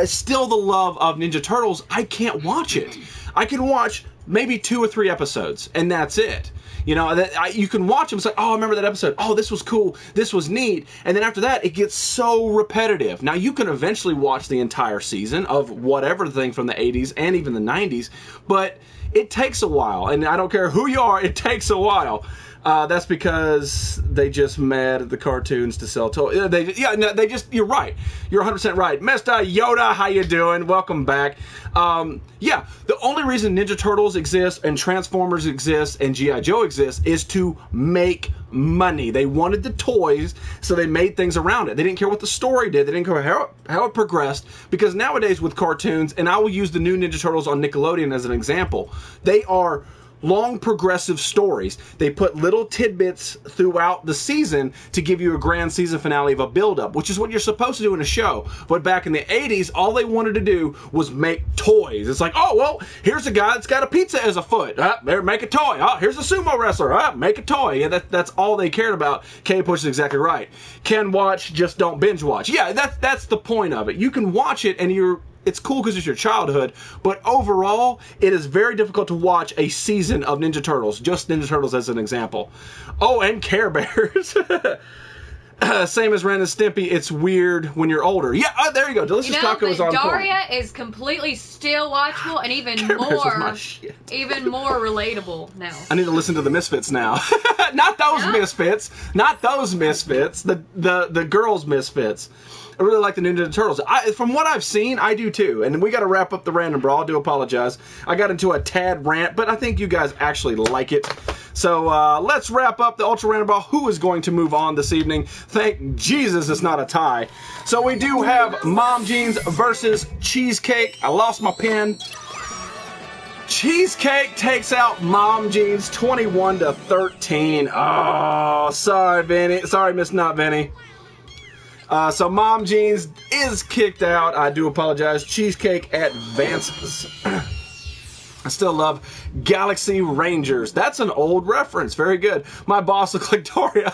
still the love of Ninja Turtles, I can't watch it. I can watch maybe 2 or 3 episodes, and that's it. You know, you can watch them. It's like, oh, I remember that episode. Oh, this was cool. This was neat. And then after that, it gets so repetitive. Now, you can eventually watch the entire season of whatever thing from the 80s and even the 90s, but it takes a while. And I don't care who you are, it takes a while. That's because they just mad at the cartoons to sell toys. You're right. You're 100% right. Mr. Yoda, how you doing? Welcome back. Yeah, the only reason Ninja Turtles exist and Transformers exist and G.I. Joe exists is to make money. They wanted the toys, so they made things around it. They didn't care what the story did. They didn't care how it progressed, because nowadays with cartoons, and I will use the new Ninja Turtles on Nickelodeon as an example, they are long progressive stories. They put little tidbits throughout the season to give you a grand season finale of a build-up, which is what you're supposed to do in a show. But back in the 80s, all they wanted to do was make toys. It's like, oh, well, here's a guy that's got a pizza as a foot. There, make a toy. Oh, here's a sumo wrestler. Make a toy. Yeah, that's all they cared about. K-Push is exactly right. Can watch, just don't binge watch. Yeah, that's the point of it. You can watch it and it's cool because it's your childhood, but overall, it is very difficult to watch a season of Ninja Turtles, just Ninja Turtles as an example. Oh, and Care Bears. Same as Ren and Stimpy, it's weird when you're older. Yeah, there you go. Delicious Taco is on Daria is completely still watchable and even more relatable now. I need to listen to the Misfits now. Not those Misfits. Not those Misfits. The girls' Misfits. I really like the new Ninja Turtles. From what I've seen, I do too. And we got to wrap up the random brawl. I do apologize. I got into a tad rant, but I think you guys actually like it. So let's wrap up the Ultra Random Brawl. Who is going to move on this evening? Thank Jesus it's not a tie. So we do have Mom Jeans versus Cheesecake. I lost my pen. Cheesecake takes out Mom Jeans 21-13. Oh, sorry, Vinny. Sorry, Miss Not Vinny. So Mom Jeans is kicked out. I do apologize. Cheesecake advances. I still love Galaxy Rangers. That's an old reference. Very good. My boss looks like Doria.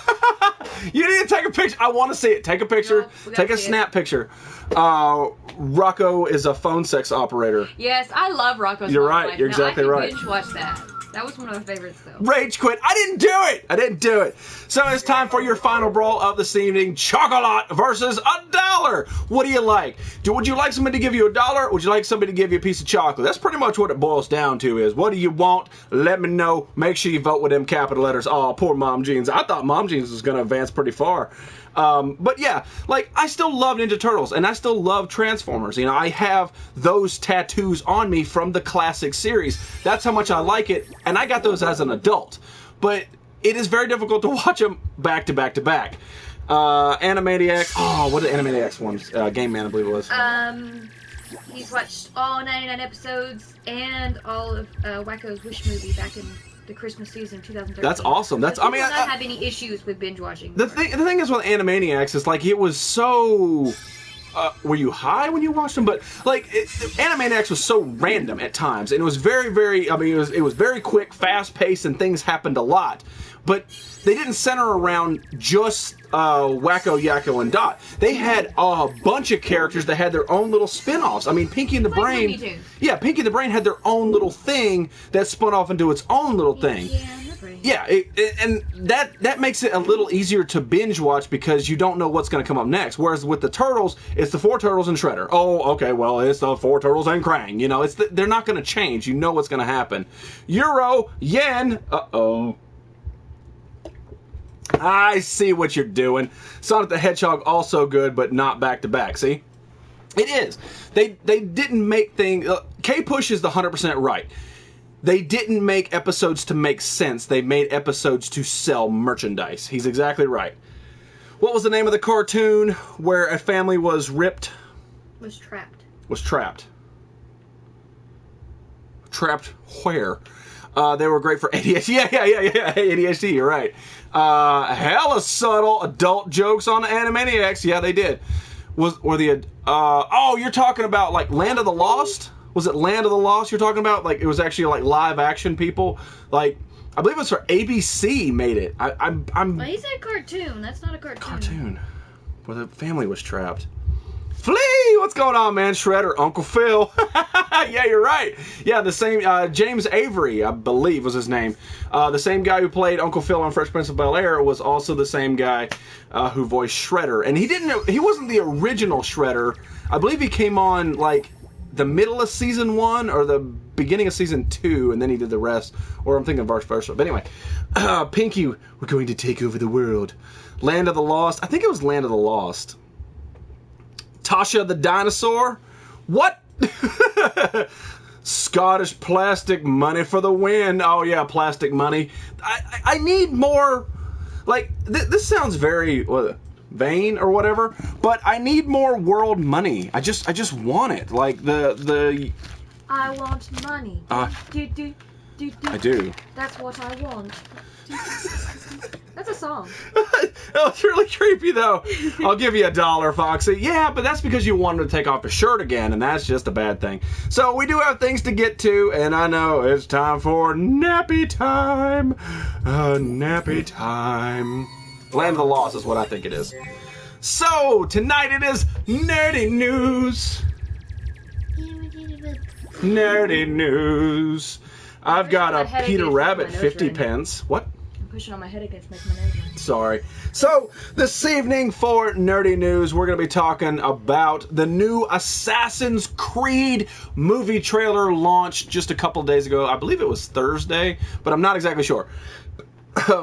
You need to take a picture. I want to see it. Take a picture. Take a snap picture. Rocco is a phone sex operator. Yes, I love Rocco's You're right. Life. You're exactly right. I binge watch that. That was one of my favorites, though. Rage quit. I didn't do it. I didn't do it. So it's time for your final brawl of this evening. Chocolat versus $1. What do you like? Would you like somebody to give you $1? Or would you like somebody to give you a piece of chocolate? That's pretty much what it boils down to is, what do you want? Let me know. Make sure you vote with them capital letters. Oh, poor Mom Jeans. I thought Mom Jeans was going to advance pretty far. But yeah, like, I still love Ninja Turtles, and I still love Transformers. You know, I have those tattoos on me from the classic series. That's how much I like it, and I got those as an adult. But it is very difficult to watch them back to back to back. Animaniacs. Oh, what did Animaniacs one? Game Man, I believe it was. He's watched all 99 episodes and all of Wacko's Wish movie back in the Christmas season 2013. That's awesome. That's, I don't have any issues with binge watching. The thing is with Animaniacs is, like, it was so. Were you high when you watched them? But, like, Animaniacs was so random at times, and it was very, very. I mean, it was very quick, fast paced, and things happened a lot. But they didn't center around just Wacko, Yakko, and Dot. They had a bunch of characters that had their own little spin-offs. I mean, Pinky and the Brain. Yeah, Pinky and the Brain had their own little thing that spun off into its own little thing. Yeah, and that makes it a little easier to binge watch because you don't know what's going to come up next. Whereas with the Turtles, it's the 4 Turtles and Shredder. Oh, okay, well, it's the 4 Turtles and Krang. You know, they're not going to change. You know what's going to happen. Euro, yen, uh-oh. I see what you're doing. Sonic the Hedgehog also good, but not back to back. See, it is. They didn't make things. K-Push is the 100% right. They didn't make episodes to make sense. They made episodes to sell merchandise. He's exactly right. What was the name of the cartoon where a family was ripped? Was trapped. Was trapped. Trapped where? They were great for ADHD. Yeah. ADHD, you're right. Hella subtle adult jokes on the Animaniacs. Yeah, they did. Oh, you're talking about, like, Land of the Lost? Was it Land of the Lost you're talking about? Like, it was actually, like, live action people? Like, I believe it was for ABC made it. I'm well, he said cartoon. That's not a cartoon. Cartoon. Where the family was trapped. Flea! What's going on, man? Shredder, Uncle Phil. Yeah, you're right. Yeah, the same, James Avery, I believe was his name. The same guy who played Uncle Phil on Fresh Prince of Bel-Air was also the same guy who voiced Shredder. And he wasn't the original Shredder. I believe he came on, like, the middle of season 1 or the beginning of season 2, and then he did the rest. Or I'm thinking vice versa. But anyway, Pinky, we're going to take over the world. Land of the Lost. I think it was Land of the Lost. Tasha the Dinosaur? What? Scottish plastic money for the win. Oh yeah, plastic money. I need more. Like, this sounds very vain or whatever, but I need more world money. I just want it. Like the. I want money. I do. That's what I want. That's a song. Oh, it's really creepy, though. I'll give you $1, Foxy. Yeah, but that's because you wanted to take off his shirt again, and that's just a bad thing. So we do have things to get to, and I know it's time for nappy time. Nappy time. Land of the Lost is what I think it is. So, tonight it is Nerdy News. Nerdy News. I've got a Peter Rabbit 50 pence. What? Pushing on my head against making my nose run. Sorry. So, this evening for Nerdy News, we're going to be talking about the new Assassin's Creed movie trailer launched just a couple days ago. I believe it was Thursday, but I'm not exactly sure.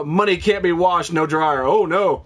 Money can't be washed, no dryer. Oh, no.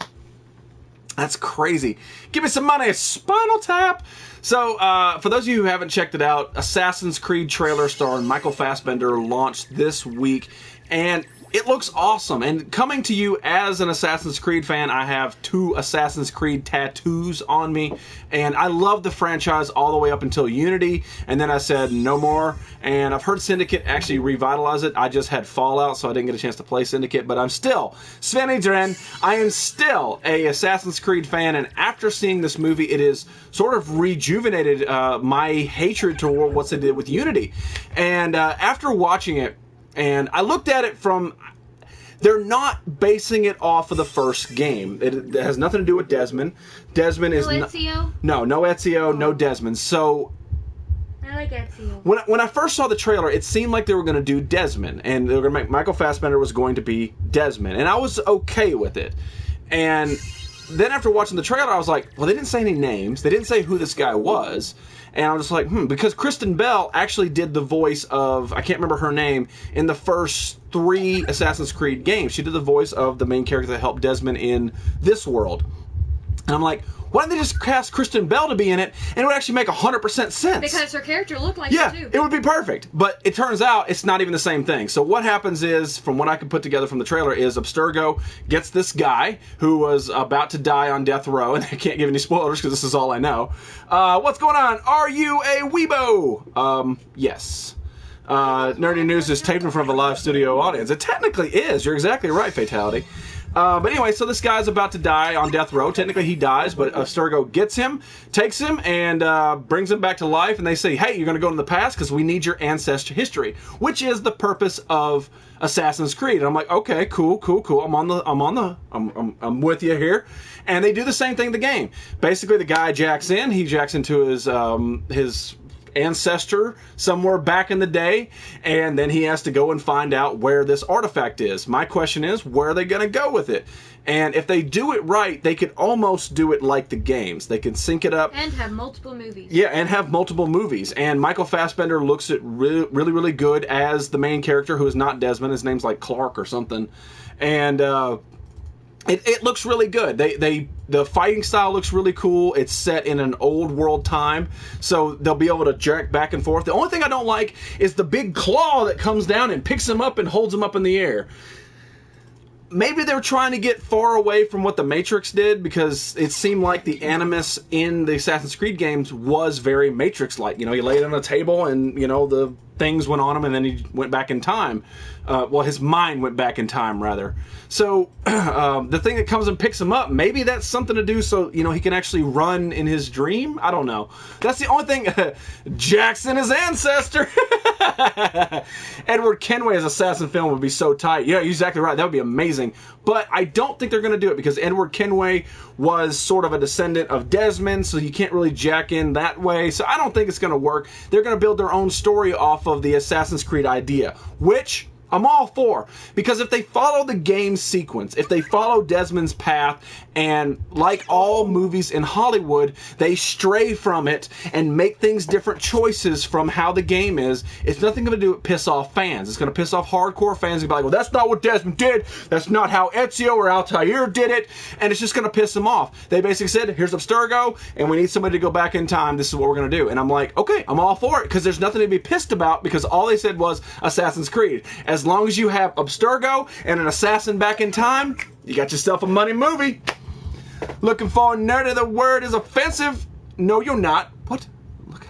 That's crazy. Give me some money. Spinal Tap. So, for those of you who haven't checked it out, Assassin's Creed trailer starring Michael Fassbender launched this week, and It looks awesome. And coming to you as an Assassin's Creed fan, I have 2 Assassin's Creed tattoos on me. And I love the franchise all the way up until Unity. And then I said, no more. And I've heard Syndicate actually revitalize it. I just had Fallout, so I didn't get a chance to play Syndicate. But I'm still, Svenny Dren, I am still a Assassin's Creed fan. And after seeing this movie, it is sort of rejuvenated my hatred toward what they did with Unity. And after watching it, and I looked at it from, they're not basing it off of the first game. It has nothing to do with Desmond. Desmond is no Ezio? No Ezio, no Desmond. So I like Ezio. When I first saw the trailer, it seemed like they were going to do Desmond, and they were going to make Michael Fassbender was going to be Desmond, and I was okay with it. And then after watching the trailer, I was like, well, they didn't say any names. They didn't say who this guy was. And I was just like, because Kristen Bell actually did the voice of, I can't remember her name, in the first 3 Assassin's Creed games. She did the voice of the main character that helped Desmond in this world. And I'm like, why didn't they just cast Kristen Bell to be in it, and it would actually make 100% sense? Because her character looked like her too. It would be perfect. But it turns out it's not even the same thing. So what happens is, from what I could put together from the trailer, is Abstergo gets this guy who was about to die on death row, and I can't give any spoilers because this is all I know. What's going on? Are you a weebo? Yes. Nerdy News is taped in front of a live studio audience. It technically is. You're exactly right, Fatality. But anyway, so this guy's about to die on death row. Technically, he dies, but Abstergo gets him, takes him, and brings him back to life. And they say, "Hey, you're going to go in the past because we need your ancestor history," which is the purpose of Assassin's Creed. And I'm like, okay, cool. I'm with you here. And they do the same thing in the game. Basically, the guy jacks in. He jacks into his ancestor somewhere back in the day, and then he has to go and find out where this artifact is. My question is, where are they going to go with it? And if they do it right, they could almost do it like the games. They can sync it up. And have multiple movies. Yeah, and have multiple movies. And Michael Fassbender looks really good as the main character, who is not Desmond. His name's like Clark or something. And it looks really good. The fighting style looks really cool. It's set in an old world time, so they'll be able to jerk back and forth. The only thing I don't like is the big claw that comes down and picks him up and holds him up in the air. Maybe they're trying to get far away from what the Matrix did, because it seemed like the Animus in the Assassin's Creed games was very Matrix-like. You know, he laid on a table and, you know, the things went on him, and then he went back in time. Well, his mind went back in time, rather. So the thing that comes and picks him up, maybe that's something to do so, you know, he can actually run in his dream? I don't know. That's the only thing. Jackson, his ancestor. Edward Kenway's assassin film would be so tight. Yeah, you're exactly right. That would be amazing. But I don't think they're going to do it, because Edward Kenway was sort of a descendant of Desmond, so you can't really jack in that way. So I don't think it's going to work. They're going to build their own story off of the Assassin's Creed idea, which I'm all for, because if they follow the game sequence, if they follow Desmond's path, and like all movies in Hollywood, they stray from it and make things different choices from how the game is, it's nothing going to do but piss off fans. It's going to piss off hardcore fans and be like, well, that's not what Desmond did. That's not how Ezio or Altair did it. And it's just going to piss them off. They basically said, here's Abstergo, and we need somebody to go back in time. This is what we're going to do. And I'm like, okay, I'm all for it, because there's nothing to be pissed about, because all they said was Assassin's Creed. As long as you have Abstergo and an assassin back in time, you got yourself a money movie. Looking for nerdy, the word is offensive. No, you're not. What? Look.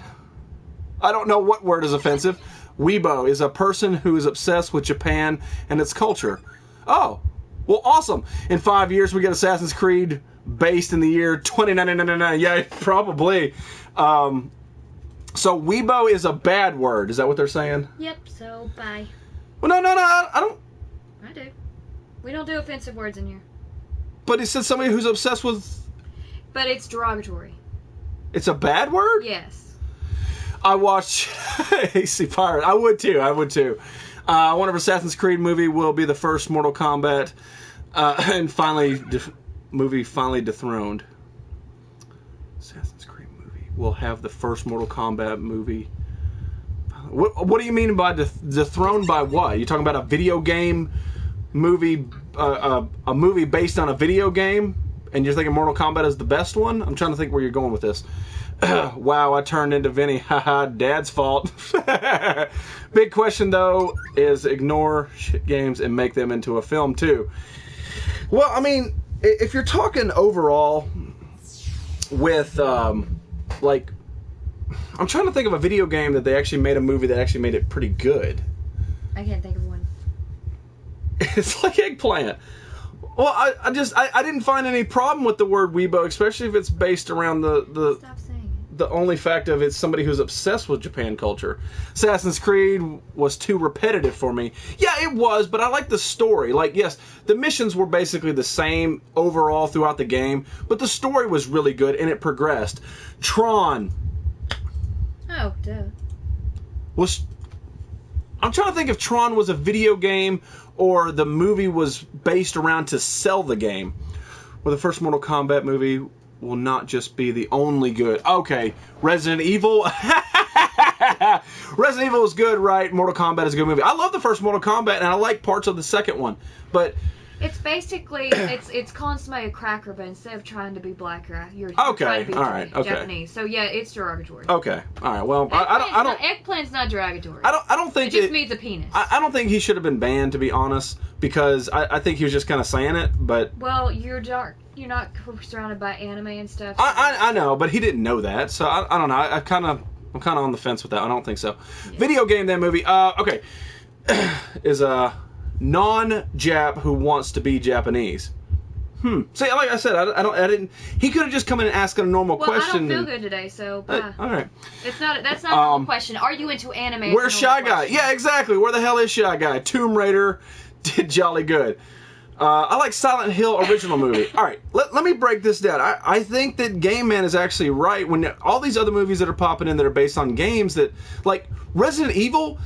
I don't know what word is offensive. Weebo is a person who is obsessed with Japan and its culture. Oh, well, awesome. In 5 years, we get Assassin's Creed based in the year 2099. Yeah, probably. So Weebo is a bad word. Is that what they're saying? Yep, so bye. Well, no, I don't. I do. We don't do offensive words in here. But he said somebody who's obsessed with... But it's derogatory. It's a bad word? Yes. I watched AC Pirate. I would too. One of Assassin's Creed movie will be the first Mortal Kombat, and finally dethroned. Assassin's Creed movie will have the first Mortal Kombat movie. What do you mean by dethroned by what? Are you talking about a video game movie, a movie based on a video game? and you're thinking Mortal Kombat is the best one? I'm trying to think where you're going with this. Wow, I turned into Vinny. Haha, Dad's fault. Big question, though, is ignore shit games and make them into a film, too. Well, I mean, if you're talking overall with, like, I'm trying to think of a video game that they actually made a movie that actually made it pretty good. I can't think of one. It's like Eggplant. Well, I didn't find any problem with the word weebo, especially if it's based around Stop saying it. The only fact of it's somebody who's obsessed with Japan culture. Assassin's Creed was too repetitive for me. Yeah, it was, but I like the story. Like, yes, the missions were basically the same overall throughout the game, but the story was really good and it progressed. Tron. Oh, duh. I'm trying to think if Tron was a video game or the movie was based around to sell the game. Well, the first Mortal Kombat movie will not just be the only good. Okay, Resident Evil. Resident Evil is good, right? Mortal Kombat is a good movie. I love the first Mortal Kombat, and I like parts of the second one. But it's basically it's calling somebody a cracker, but instead of trying to be black, you're okay, trying to be all right, okay. Japanese. So yeah, it's derogatory. Okay, all right. Well, I don't. Eggplant's not derogatory. I don't think it just means a penis. I don't think he should have been banned, to be honest, because I think he was just kind of saying it. But well, you're dark. You're not surrounded by anime and stuff. So I know, but he didn't know that, so I don't know. I'm kind of on the fence with that. I don't think so. Yeah. Video game, that movie. Okay, is a non-Jap who wants to be Japanese. See, like I said, I didn't. He could have just come in and asked a normal question. I don't feel good today, so. All right. That's not a normal question. Are you into anime? Where's Shy Guy? Yeah, exactly. Where the hell is Shy Guy? Tomb Raider did jolly good. I like Silent Hill original movie. All right, let me break this down. I think that Game Man is actually right when all these other movies that are popping in that are based on games that, like Resident Evil,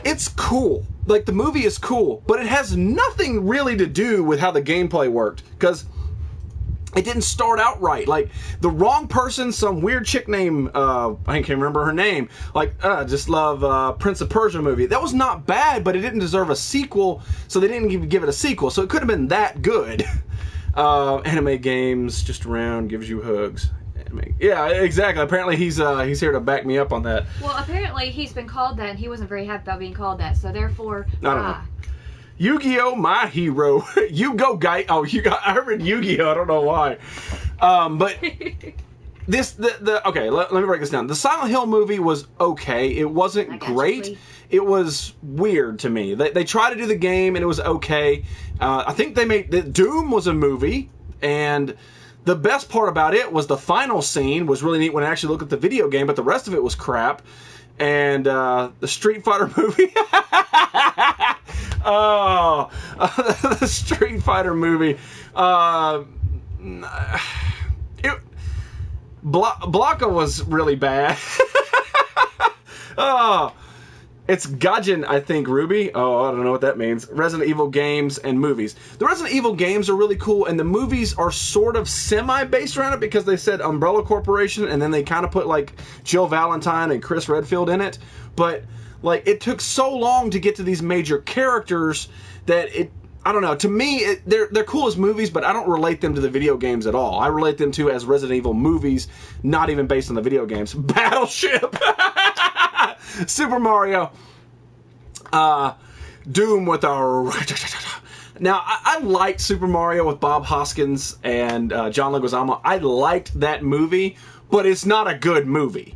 it's cool. Like, the movie is cool, but it has nothing really to do with how the gameplay worked, because it didn't start out right. Like, the wrong person, some weird chick named, I can't remember her name, like, just love Prince of Persia movie. That was not bad, but it didn't deserve a sequel, so they didn't even give it a sequel, so it could have been that good. Anime games, just around, gives you hugs. Yeah, exactly. Apparently he's here to back me up on that. Well, apparently he's been called that, and he wasn't very happy about being called that, so therefore... I don't know. Yu-Gi-Oh! My hero. You go, guy. Oh, I heard Yu-Gi-Oh! I don't know why. But okay, let me break this down. The Silent Hill movie was okay. It wasn't great. It was weird to me. They tried to do the game, and it was okay. I think they made... Doom was a movie, and... The best part about it was the final scene was really neat when I actually looked at the video game, but the rest of it was crap. And the Street Fighter movie. The Street Fighter movie. Blanka was really bad. It's Gaijin, I think, Ruby. Oh, I don't know what that means. Resident Evil games and movies. The Resident Evil games are really cool, and the movies are sort of semi-based around it because they said Umbrella Corporation, and then they kind of put, like, Jill Valentine and Chris Redfield in it. But, like, it took so long to get to these major characters that I don't know. To me, they're cool as movies, but I don't relate them to the video games at all. I relate them to as Resident Evil movies, not even based on the video games. Battleship! Super Mario, Doom with our... Now, I liked Super Mario with Bob Hoskins and John Leguizamo. I liked that movie, but it's not a good movie.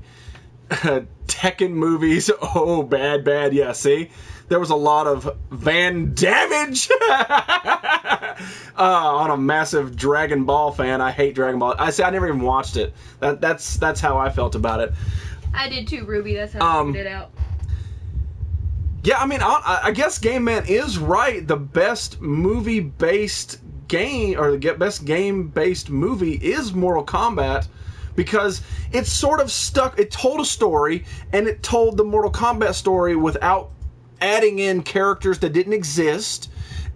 Tekken movies, oh, bad, yeah, see? There was a lot of Van Damage. On a massive Dragon Ball fan. I hate Dragon Ball. I never even watched it. That's how I felt about it. I did too, Ruby. That's how I figured it out. Yeah, I mean, I guess Game Man is right. The best movie-based game, or the best game-based movie is Mortal Kombat, because it sort of stuck. It told a story, and it told the Mortal Kombat story without adding in characters that didn't exist.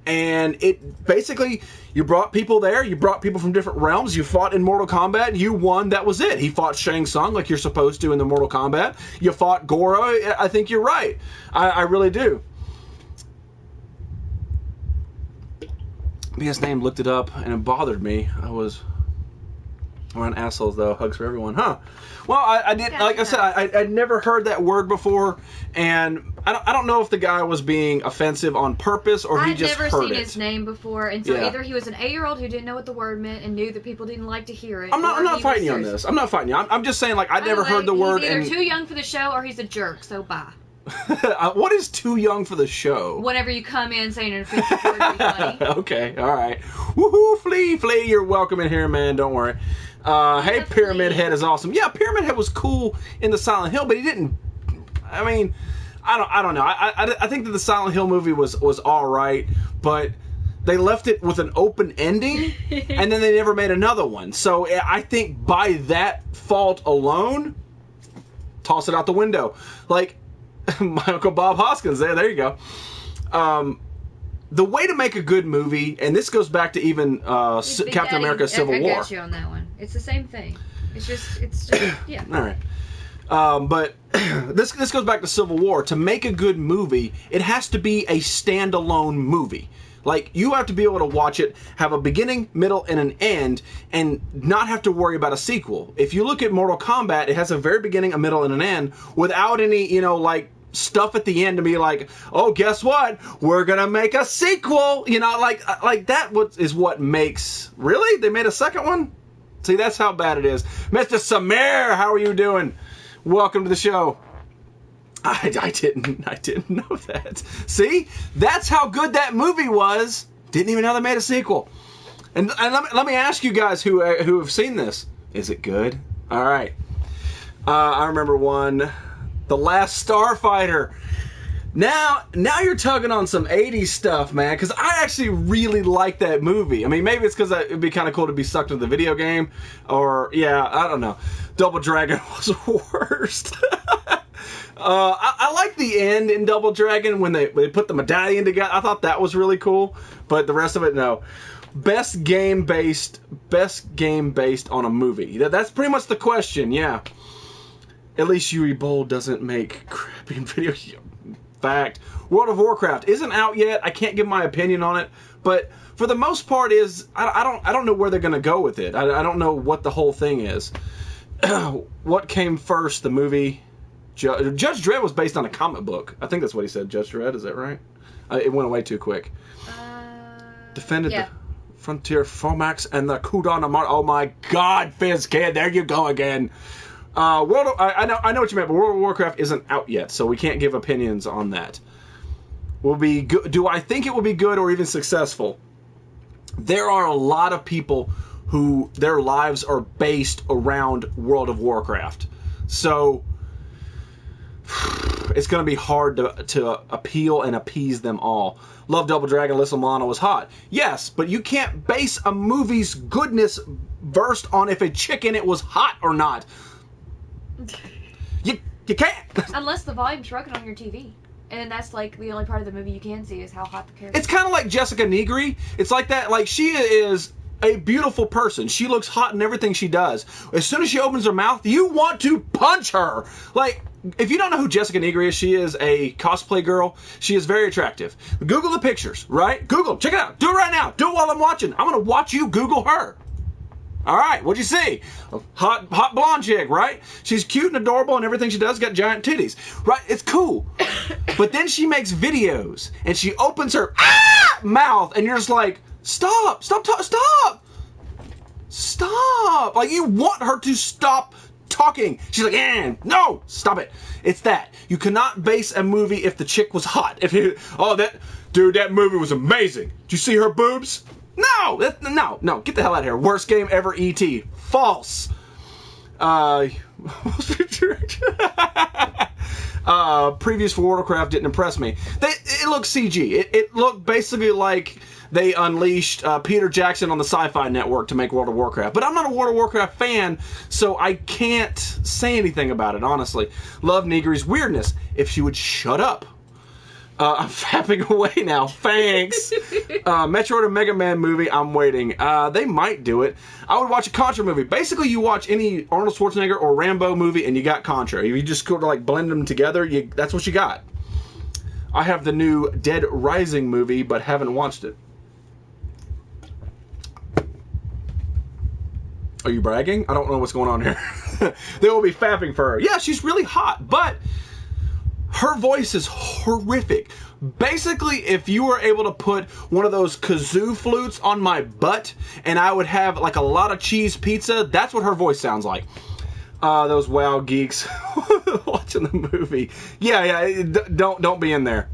And it basically, you brought people there, you brought people from different realms, you fought in Mortal Kombat, you won, that was it. He fought Shang Tsung like you're supposed to in the Mortal Kombat. You fought Goro, I think you're right. I really do. his name, looked it up, and it bothered me. We're on assholes, though. Hugs for everyone, huh? Well, I did, like I said, I'd never heard that word before, and I don't know if the guy was being offensive on purpose or he just heard it. I'd never seen his name before, and so either he was an 8-year-old who didn't know what the word meant and knew that people didn't like to hear it. I'm not fighting you on this. I'm not fighting you. I'm just saying, like, I'd never heard the word. He's either too young for the show or he's a jerk, so bye. What is too young for the show? Whenever you come in saying an offensive word, be funny. Okay, all right. Woohoo, Flea, you're welcome in here, man. Don't worry. Hey, Pyramid Head is awesome. Yeah, Pyramid Head was cool in the Silent Hill, but he didn't. I mean, I don't know. I think that the Silent Hill movie was all right, but they left it with an open ending, and then they never made another one. So I think by that fault alone, toss it out the window. Like my Uncle Bob Hoskins. There you go. The way to make a good movie, and this goes back to even Captain America: Civil War. I got you on that one. It's the same thing. It's just yeah. All right. But this goes back to Civil War. To make a good movie, it has to be a standalone movie. Like, you have to be able to watch it, have a beginning, middle, and an end, and not have to worry about a sequel. If you look at Mortal Kombat, it has a very beginning, a middle, and an end, without any, like, stuff at the end to be like, oh, guess what? We're gonna make a sequel. Like that is what makes... Really? They made a second one? See, that's how bad it is. Mr. Samir, how are you doing? Welcome to the show. I didn't know that. See? That's how good that movie was. Didn't even know they made a sequel. And let me ask you guys who have seen this. Is it good? All right. I remember one... The Last Starfighter. Now you're tugging on some 80s stuff, man, because I actually really like that movie. I mean, maybe it's because it'd be kind of cool to be sucked into the video game, or, yeah, I don't know. Double Dragon was the worst. I like the end in Double Dragon when they put the medallion together. I thought that was really cool, but the rest of it, no. Best game based on a movie. That's pretty much the question, yeah. At least Yuri Bold doesn't make crappy video. Fact. World of Warcraft isn't out yet. I can't give my opinion on it, but for the most part, I don't know where they're going to go with it. I don't know what the whole thing is. What came first? The movie. Judge Dredd was based on a comic book. I think that's what he said. Judge Dredd, is that right? It went away too quick. Defended the Frontier Fomax and the Kudan Amar. Oh my God, Fizz Kid, there you go again. I know what you meant, but World of Warcraft isn't out yet, so we can't give opinions on that. Will be good. Do I think it will be good or even successful? There are a lot of people who their lives are based around World of Warcraft, so it's going to be hard to appeal and appease them all. Love Double Dragon. Alyssa Milano was hot. Yes, but you can't base a movie's goodness versed on if a chick in it was hot or not. You can't. Unless the volume's broken on your TV. And then that's like the only part of the movie you can see is how hot the character is. It's kind of like Jessica Negri. It's like that. Like, she is a beautiful person. She looks hot in everything she does. As soon as she opens her mouth, you want to punch her. Like, if you don't know who Jessica Negri is, she is a cosplay girl. She is very attractive. Google the pictures, right? Google. Check it out. Do it right now. Do it while I'm watching. I'm going to watch you Google her. All right, what'd you see? A hot blonde chick, right? She's cute and adorable and everything she does, got giant titties, right? It's cool. But then she makes videos and she opens her mouth and you're just like, stop. Like, you want her to stop talking. She's like, no, stop it. It's that. You cannot base a movie if the chick was hot. That movie was amazing. Did you see her boobs? No, no, get the hell out of here. Worst game ever, E.T. False. Previews for World of Warcraft didn't impress me. It looked CG. It looked basically like they unleashed Peter Jackson on the Sci-Fi Network to make World of Warcraft. But I'm not a World of Warcraft fan, so I can't say anything about it, honestly. Love Negri's weirdness. If she would shut up. I'm fapping away now. Thanks. Metroid or Mega Man movie, I'm waiting. They might do it. I would watch a Contra movie. Basically, you watch any Arnold Schwarzenegger or Rambo movie and you got Contra. You just sort of like blend them together, that's what you got. I have the new Dead Rising movie, but haven't watched it. Are you bragging? I don't know what's going on here. They will be fapping for her. Yeah, she's really hot, but her voice is horrific. Basically, if you were able to put one of those kazoo flutes on my butt and I would have like a lot of cheese pizza, that's what her voice sounds like. Those WoW geeks watching the movie. Yeah, don't be in there.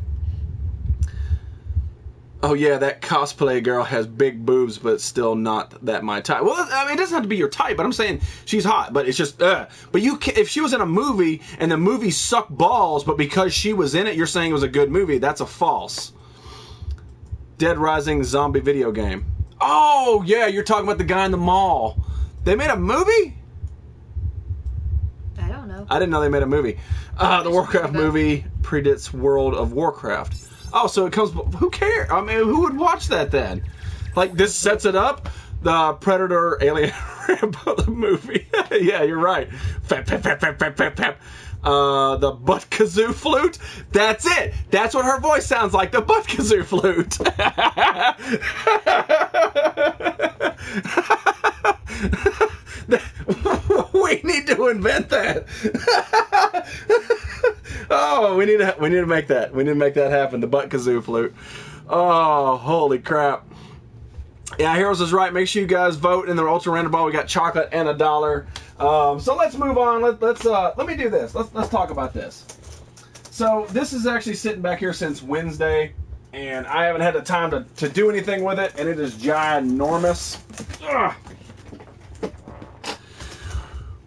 Oh yeah, that cosplay girl has big boobs, but still not that my type. Well, I mean, it doesn't have to be your type, but I'm saying she's hot, but it's just, But if she was in a movie and the movie sucked balls, but because she was in it, you're saying it was a good movie, that's a false. Dead Rising zombie video game. Oh yeah, you're talking about the guy in the mall. They made a movie? I don't know. I didn't know they made a movie. The Warcraft movie predates World of Warcraft. Oh, so it comes... Who cares? I mean, who would watch that then? Like, this sets it up? The Predator Alien Rambo, the movie. Yeah, you're right. Fap, fap, fap, fap, fap, fap, fap. The butt kazoo flute? That's it. That's what her voice sounds like, the butt kazoo flute. We need to invent that. Oh, we need to make that. We need to make that happen. The butt kazoo flute. Oh, holy crap! Yeah, Heroes is right. Make sure you guys vote in the Ultra Random Ball. We got chocolate and $1. So let's move on. Let me do this. Let's talk about this. So this is actually sitting back here since Wednesday, and I haven't had the time to do anything with it, and it is ginormous. Ugh.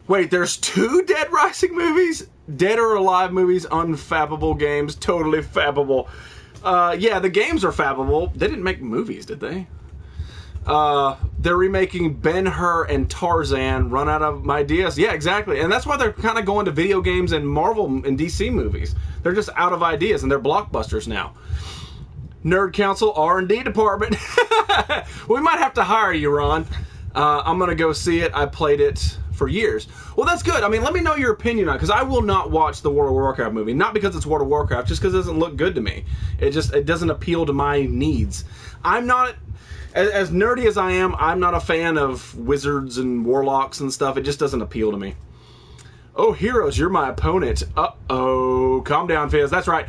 Wait, there's 2 Dead Rising movies? Dead or Alive movies, unfappable games, totally fappable. Yeah, the games are fappable. They didn't make movies, did they? They're remaking Ben-Hur and Tarzan, run out of ideas. Yeah, exactly. And that's why they're kind of going to video games and Marvel and DC movies. They're just out of ideas, and they're blockbusters now. Nerd Council R&D department. We might have to hire you, Ron. I'm going to go see it. I played it for years. Well, that's good. I mean, let me know your opinion on it, because I will not watch the World of Warcraft movie. Not because it's World of Warcraft, just because it doesn't look good to me. It doesn't appeal to my needs. I'm not, as nerdy as I am, I'm not a fan of wizards and warlocks and stuff. It just doesn't appeal to me. Oh, Heroes, you're my opponent. Uh-oh. Calm down, Fizz. That's right.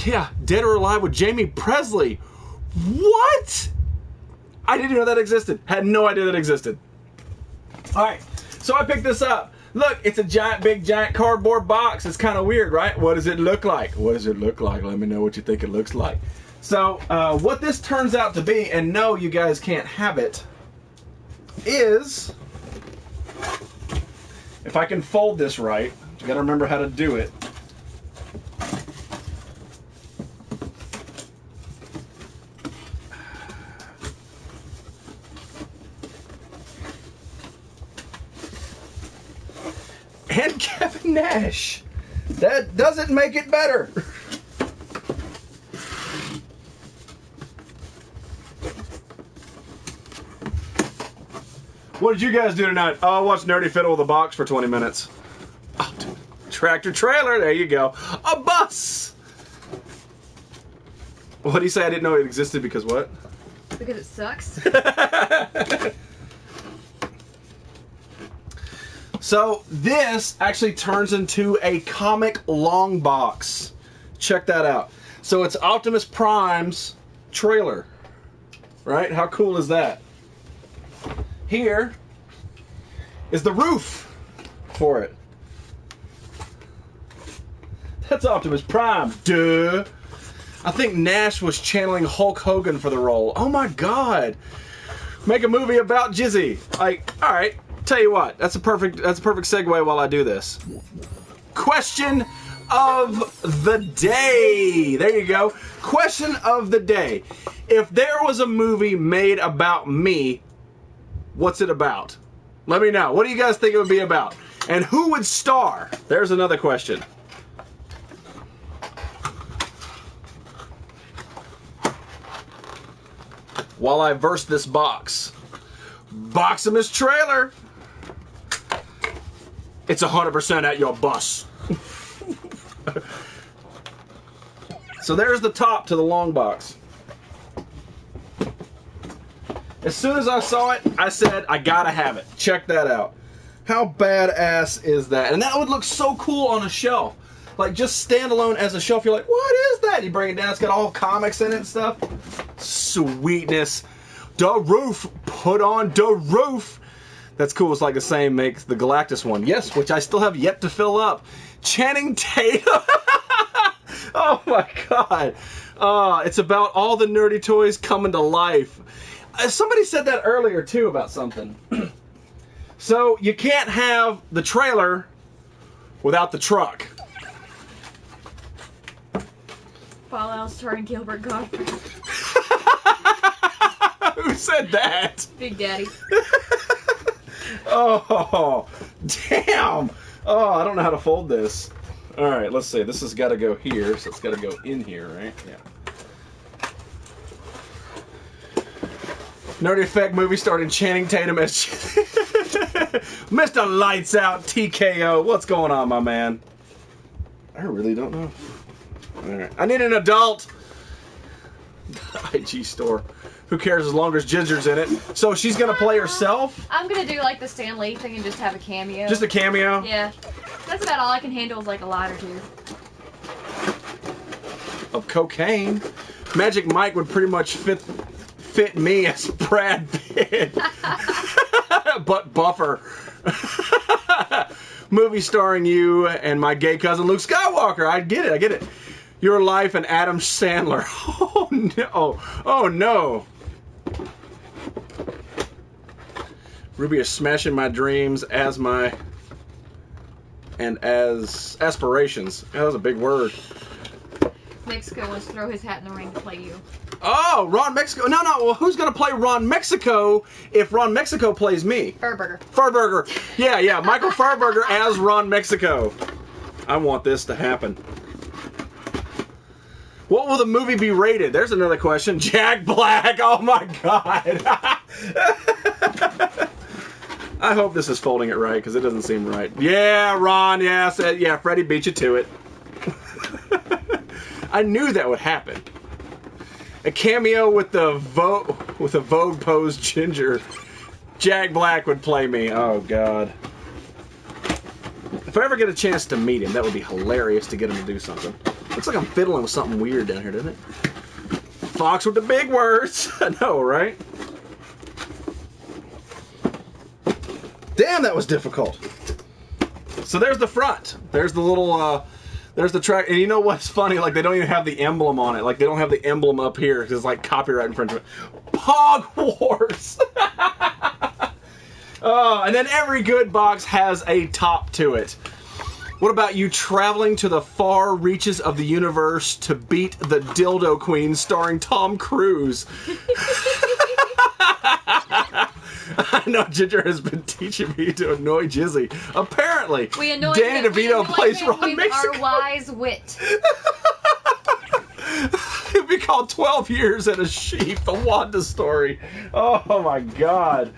Yeah, Dead or Alive with Jamie Presley. What? I didn't know that existed. Had no idea that existed. Alright, so I picked this up. Look, it's a big giant cardboard box. It's kind of weird, right? What does it look like? What does it look like? Let me know what you think it looks like. So, what this turns out to be, and no, you guys can't have it, is... If I can fold this right, you gotta remember how to do it. And Kevin Nash. That doesn't make it better. What did you guys do tonight? Oh, I watched Nerdy Fiddle with a Box for 20 minutes. Oh, tractor trailer. There you go. A bus. What did he say? I didn't know it existed because what? Because it sucks. So this actually turns into a comic long box. Check that out. So it's Optimus Prime's trailer. Right? How cool is that? Here is the roof for it. That's Optimus Prime. Duh. I think Nash was channeling Hulk Hogan for the role. Oh my God. Make a movie about Jizzy. Like, all right. Tell you what, that's a perfect segue while I do this. Question of the day. There you go. Question of the day. If there was a movie made about me, what's it about? Let me know. What do you guys think it would be about? And who would star? There's another question. While I verse this box. Boximus trailer. It's 100% at your bus. So there's the top to the long box. As soon as I saw it, I said, I gotta have it. Check that out. How badass is that? And that would look so cool on a shelf. Like, just standalone as a shelf. You're like, what is that? You bring it down, it's got all comics in it and stuff. Sweetness. The roof. Put on the roof. That's cool. It's like the same makes the Galactus one. Yes, which I still have yet to fill up. Channing Tatum. Oh my god. It's about all the nerdy toys coming to life. Somebody said that earlier too about something. So you can't have the trailer without the truck. Fallout starring Gilbert Gottfried. Who said that? Big Daddy. Oh, damn. Oh, I don't know how to fold this. All right, let's see. This has got to go here, so it's got to go in here, right? Yeah. Nerdy Effect movie starring Channing Tatum as Mr. Lights Out TKO. What's going on, my man? I really don't know. All right. I need an adult. IG store. Who cares as long as Ginger's in it? So she's going to play herself? I'm going to do like the Stan Lee thing and just have a cameo. Just a cameo? Yeah. That's about all I can handle is like a line or two. Of cocaine. Magic Mike would pretty much fit me as Brad Pitt. But buffer. Movie starring you and my gay cousin Luke Skywalker. I get it. Your Life and Adam Sandler. Oh no. Oh no. Ruby is smashing my dreams as aspirations. That was a big word. Mexico wants to throw his hat in the ring to play you. Oh, Ron Mexico. No. Well, who's going to play Ron Mexico if Ron Mexico plays me? Furburger. Yeah. Michael Furburger as Ron Mexico. I want this to happen. What will the movie be rated? There's another question. Jack Black. Oh, my God. I hope this is folding it right, because it doesn't seem right. Yeah, Ron. Yeah, Freddie beat you to it. I knew that would happen. A cameo with the Vogue pose Ginger. Jack Black would play me. Oh, God. If I ever get a chance to meet him, that would be hilarious to get him to do something. Looks like I'm fiddling with something weird down here, doesn't it? Fox with the big words. I know, right? Damn, that was difficult. So there's the front. There's the little, there's the track. And you know what's funny? Like, they don't even have the emblem on it. Like, they don't have the emblem up here because it's like copyright infringement. Pog Wars! And then every good box has a top to it. What about you traveling to the far reaches of the universe to beat the Dildo Queen starring Tom Cruise? I know Ginger has been teaching me to annoy Jizzy. Apparently, Danny DeVito plays Ron Mexico. Our wise wit. It'd be called 12 Years and a Sheep, the Wanda story. Oh my God.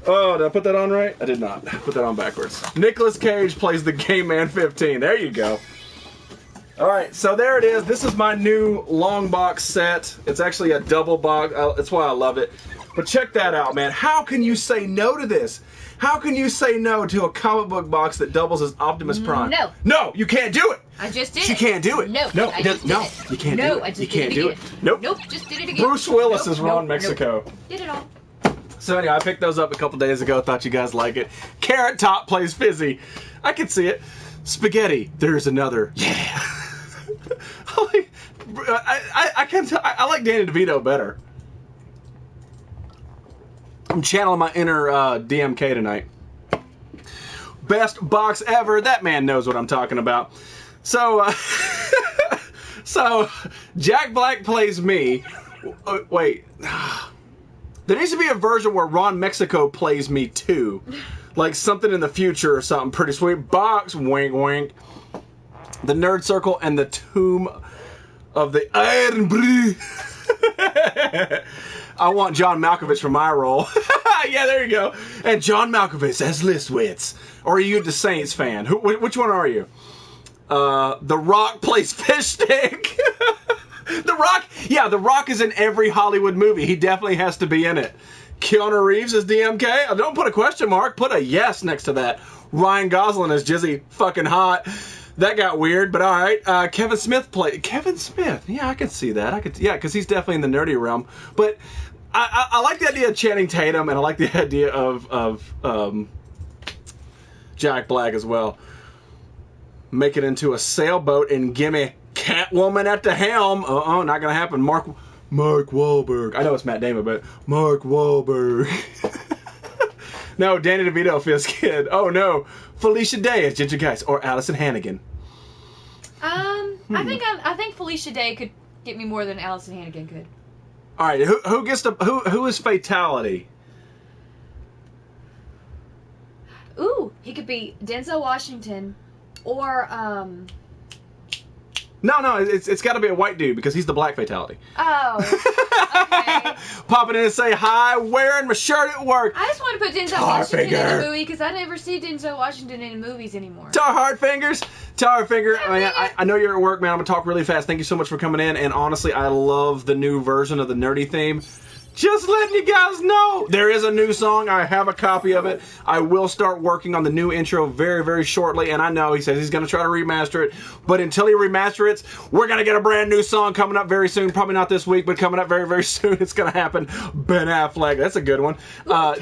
Oh, did I put that on right? I did not. Put that on backwards. Nicolas Cage plays the Gay Man 15. There you go. Alright, so there it is. This is my new long box set. It's actually a double box. That's why I love it. But check that out, man. How can you say no to this? How can you say no to a comic book box that doubles as Optimus Prime? No. No, you can't do it. I just did it. You can't do it. No, I just did it. You can't do it. I just you can't did it do again. it. Nope. Nope, just did it again. Bruce Willis is Ron Mexico. Nope. Did it all. So anyway, I picked those up a couple days ago. Thought you guys like it. Carrot Top plays Fizzy. I can see it. Spaghetti. There's another. Yeah. I can't tell. I like Danny DeVito better. I'm channeling my inner DMK tonight. Best box ever. That man knows what I'm talking about. So, so Jack Black plays me. Wait. There needs to be a version where Ron Mexico plays me too. Like something in the future or something pretty sweet. Box, wink, wink. The Nerd Circle and the Tomb of the Iron Brew. I want John Malkovich for my role. Yeah, there you go. And John Malkovich as Listwitz. Or are you the Saints fan? Which one are you? The Rock plays Fish Stick. The Rock, yeah, The Rock is in every Hollywood movie. He definitely has to be in it. Keanu Reeves as DMK. Don't put a question mark. Put a yes next to that. Ryan Gosling as Jizzy. Fucking hot. That got weird, but all right. Kevin Smith played. Kevin Smith. Yeah, I could see that. Yeah, because he's definitely in the nerdy realm. But I like the idea of Channing Tatum, and I like the idea of Jack Black as well. Make it into a sailboat and gimme Catwoman at the helm. Not gonna happen. Mark Wahlberg. I know it's Matt Damon, but Mark Wahlberg. No, Danny DeVito feels good. Oh no, Felicia Day as Ginger Geist or Allison Hannigan. I think Felicia Day could get me more than Allison Hannigan could. All right, who is Fatality? Ooh, he could be Denzel Washington, or No, it's got to be a white dude because he's the black Fatality. Oh, okay. Popping in and say hi, wearing my shirt at work. I just want to put Denzel Washington in a movie because I never see Denzel Washington in movies anymore. Tar Fingers. I know you're at work, man. I'm going to talk really fast. Thank you so much for coming in. And honestly, I love the new version of the nerdy theme. Just letting you guys know, there is a new song. I have a copy of it. I will start working on the new intro very, very shortly. And I know he says he's going to try to remaster it. But until he remasters it, we're going to get a brand new song coming up very soon. Probably not this week, but coming up very, very soon. It's going to happen. Ben Affleck. That's a good one.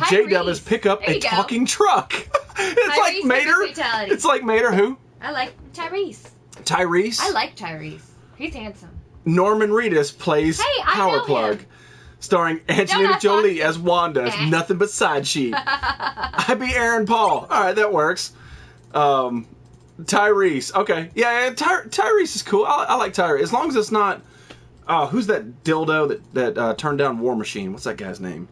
J-Dub is pick up a talking truck. It's like Mater. It's like Mater who? I like Tyrese. Tyrese? I like Tyrese. He's handsome. Norman Reedus plays Power Plug. Starring Angelina Jolie as Wanda. It's nothing but side sheet. I'd be Aaron Paul. All right, that works. Tyrese. Okay. Yeah, Tyrese is cool. I like Tyrese. As long as it's not... who's that dildo that turned down War Machine? What's that guy's name?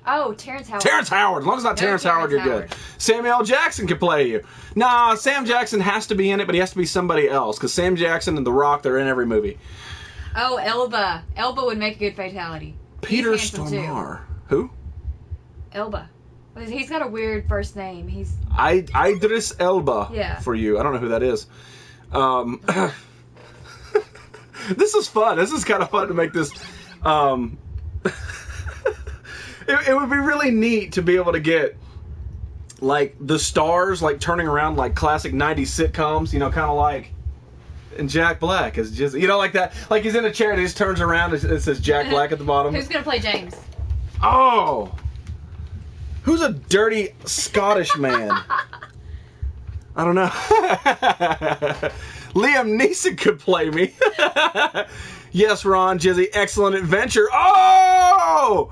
Oh, Terrence Howard. Terrence Howard. As long as it's not Terrence Howard, you're good. Samuel L. Jackson can play you. Nah, Sam Jackson has to be in it, but he has to be somebody else. Because Sam Jackson and The Rock, they're in every movie. Oh, Elba. Elba would make a good Fatality. Peter Stormare. Who? Elba. He's got a weird first name. He's... Idris Elba for you. I don't know who that is. This is fun. This is kind of fun to make this... It would be really neat to be able to get like the stars like turning around like classic 90s sitcoms, you know, kind of like... And Jack Black is just, you know, like that. Like he's in a chair and he just turns around and it says Jack Black at the bottom. Who's going to play James? Oh! Who's a dirty Scottish man? I don't know. Liam Neeson could play me. Yes, Ron, Jizzy, excellent adventure. Oh!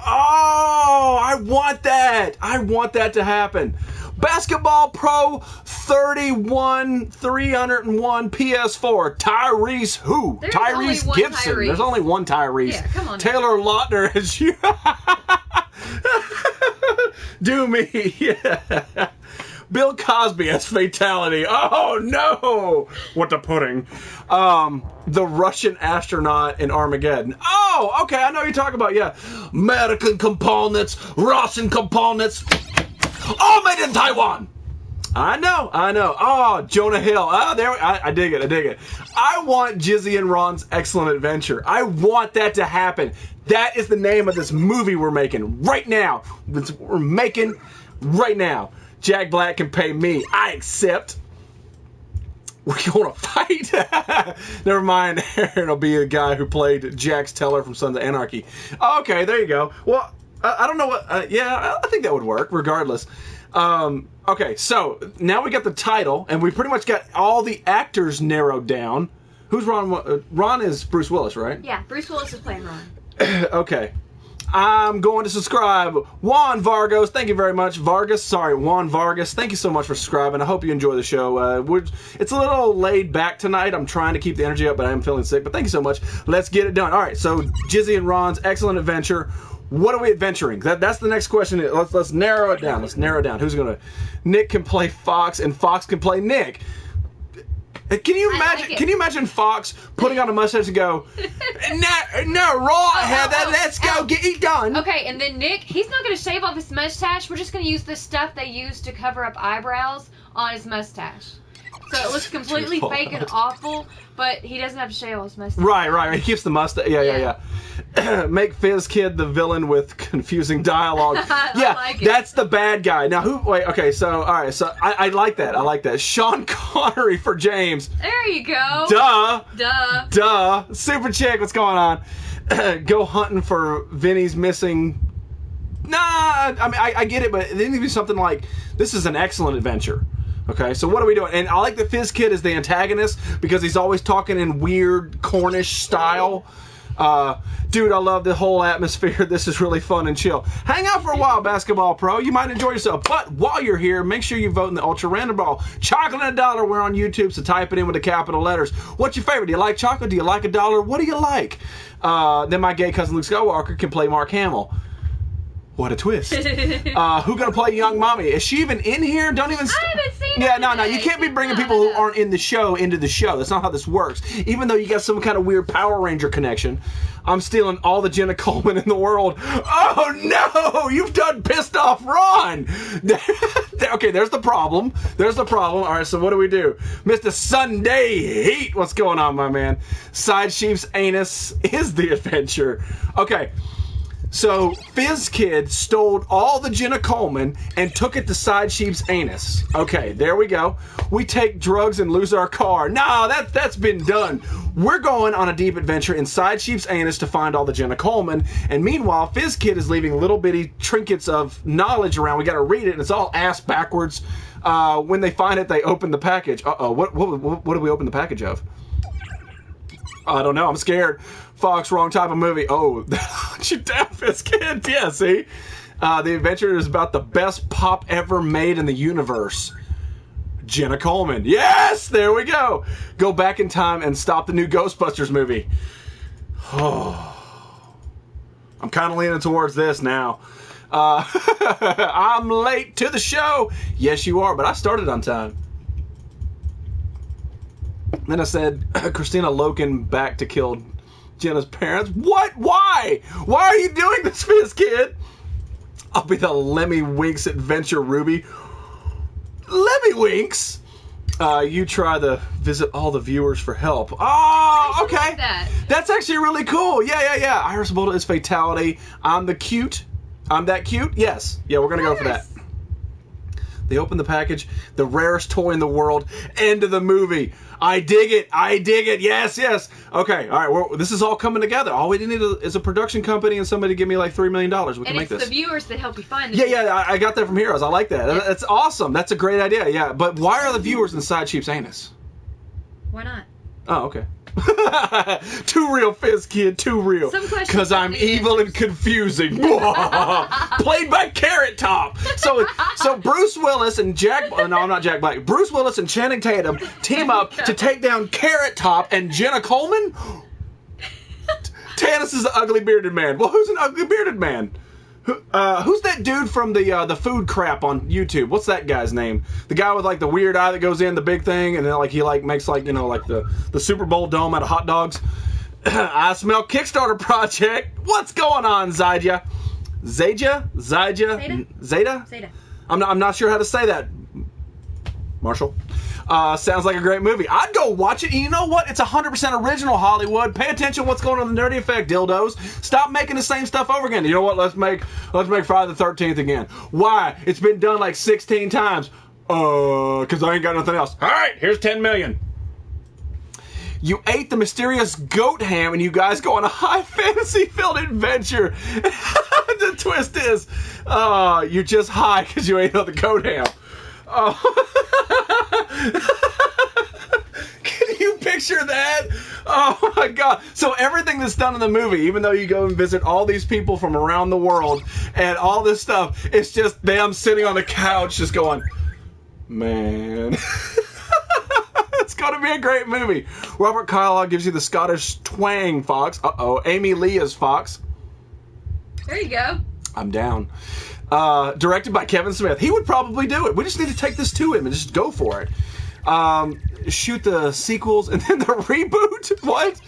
I want that. I want that to happen. Basketball Pro 301 PS4. Tyrese who? There's Tyrese Gibson. Tyrese. There's only one Tyrese. Yeah, come on. Taylor Lautner as you. Do me. Yeah. Bill Cosby as Fatality. Oh no! What the pudding? The Russian astronaut in Armageddon. Oh, okay, I know what you're talking about. Yeah, American components, Russian components, all made in Taiwan. I know. Oh, Jonah Hill. Oh, there. I dig it. I want Jizzy and Ron's Excellent Adventure. I want that to happen. That is the name of this movie we're making right now. We're making right now. Jack Black can pay me. I accept. We're going to fight. Never mind. Aaron will be a guy who played Jax Teller from Sons of Anarchy. Okay, there you go. Well, I don't know what... yeah, I think that would work, regardless. Okay, so now we got the title, and we pretty much got all the actors narrowed down. Who's Ron? Ron is Bruce Willis, right? Yeah, Bruce Willis is playing Ron. Okay. I'm going to subscribe. Juan Vargas, thank you very much. Juan Vargas, thank you so much for subscribing. I hope you enjoy the show. It's a little laid back tonight. I'm trying to keep the energy up, but I am feeling sick. But thank you so much. Let's get it done. All right, so Jizzy and Ron's Excellent Adventure. What are we adventuring? That's the next question. Let's narrow it down. Who's going to... Nick can play Fox, and Fox can play Nick. Can you imagine? Can you imagine Fox putting on a mustache and go, let's go get it done. Okay, and then Nick, he's not going to shave off his mustache. We're just going to use the stuff they use to cover up eyebrows on his mustache. so it looks completely fake and awful, but he doesn't have to shave his mustache. Right. He keeps the mustache. Yeah. Make Fizz Kid the villain with confusing dialogue. Yeah, like that's the bad guy. Now, okay, so, all right, so I like that. I like that. Sean Connery for James. There you go. Duh. Super Chick, what's going on? Go hunting for Vinny's missing... Nah, I mean, I get it, but it needs to be something like, this is an excellent adventure. Okay, so what are we doing? And I like the Fizz Kid as the antagonist because he's always talking in weird Cornish style. Dude, I love the whole atmosphere. This is really fun and chill. Hang out for a while, Basketball Pro. You might enjoy yourself. But while you're here, make sure you vote in the Ultra Random Ball. Chocolate and $1. We're on YouTube, so type it in with the capital letters. What's your favorite? Do you like chocolate? Do you like $1? What do you like? Then my gay cousin Luke Skywalker can play Mark Hamill. What a twist. Who gonna play Young Mommy? Is she even in here? Don't even... I haven't seen her. Yeah, no. You can't be bringing people who aren't in the show into the show. That's not how this works. Even though you got some kind of weird Power Ranger connection, I'm stealing all the Jenna Coleman in the world. Oh, no! You've done pissed off Ron! Okay, there's the problem. All right, so what do we do? Mr. Sunday Heat, what's going on, my man? Side Sheep's anus is the adventure. Okay. So, Fizz Kid stole all the Jenna Coleman and took it to Side Sheep's anus. Okay, there we go. We take drugs and lose our car. No, that's been done. We're going on a deep adventure in Side Sheep's anus to find all the Jenna Coleman. And meanwhile, Fizz Kid is leaving little bitty trinkets of knowledge around. We got to read it, and it's all ass backwards. When they find it, they open the package. Uh-oh, what do we open the package of? I don't know. I'm scared. Fox, wrong type of movie. Oh, you down, Fizz Kid. Yeah, see? The adventure is about the best pop ever made in the universe. Jenna Coleman. Yes! There we go. Go back in time and stop the new Ghostbusters movie. Oh. I'm kind of leaning towards this now. I'm late to the show. Yes, you are, but I started on time. Then I said, Christina Loken back to kill Jenna's parents. What? Why? Why are you doing this, Fizz Kid? I'll be the Lemmy Winks adventure, Ruby. Lemmy Winks? You try to visit all the viewers for help. Oh, okay. Like that. That's actually really cool. Yeah. Iris Bolda is fatality. I'm the cute. I'm that cute? Yes. Yeah, we're going to go for that. They open the package, the rarest toy in the world, end of the movie. I dig it. Yes. Okay, all right, well, this is all coming together. All we need is a production company and somebody to give me like $3 million. We can make this. And it's the viewers that help you find it. Yeah, I got that from Heroes. I like that. Yeah. That's awesome. That's a great idea, yeah. But why are the viewers inside Sheep's anus? Why not? Oh, okay. Too real, Fizz Kid, too real. Because I'm evil and confusing. Played by Carrot Top. So Bruce Willis and Bruce Willis and Channing Tatum team up to take down Carrot Top and Jenna Coleman. Tanis is the ugly bearded man. Well, who's an ugly bearded man? Who's that dude from the food crap on YouTube? What's that guy's name? The guy with like the weird eye that goes in the big thing, and then like he like makes like like the Super Bowl dome out of hot dogs. I smell Kickstarter project. What's going on, Zayda? Zeta? I'm not sure how to say that. Marshall. Sounds like a great movie. I'd go watch it. And you know what? It's 100% original Hollywood. Pay attention to what's going on in the Nerdy Effect, dildos. Stop making the same stuff over again. You know what? Let's make Friday the 13th again. Why? It's been done like 16 times. Because I ain't got nothing else. All right, here's 10 million. You ate the mysterious goat ham, and you guys go on a high fantasy-filled adventure. The twist is, you're just high because you ate all the goat ham. Oh. Can you picture that? Oh my god. So everything that's done in the movie, even though you go and visit all these people from around the world and all this stuff, it's just them sitting on the couch just going, man. It's going to be a great movie. Robert Kellogg gives you the Scottish twang, Fox. Amy Leah's Fox. There you go. I'm down. Directed by Kevin Smith. He would probably do it. We just need to take this to him and just go for it. Shoot the sequels and then the reboot? What?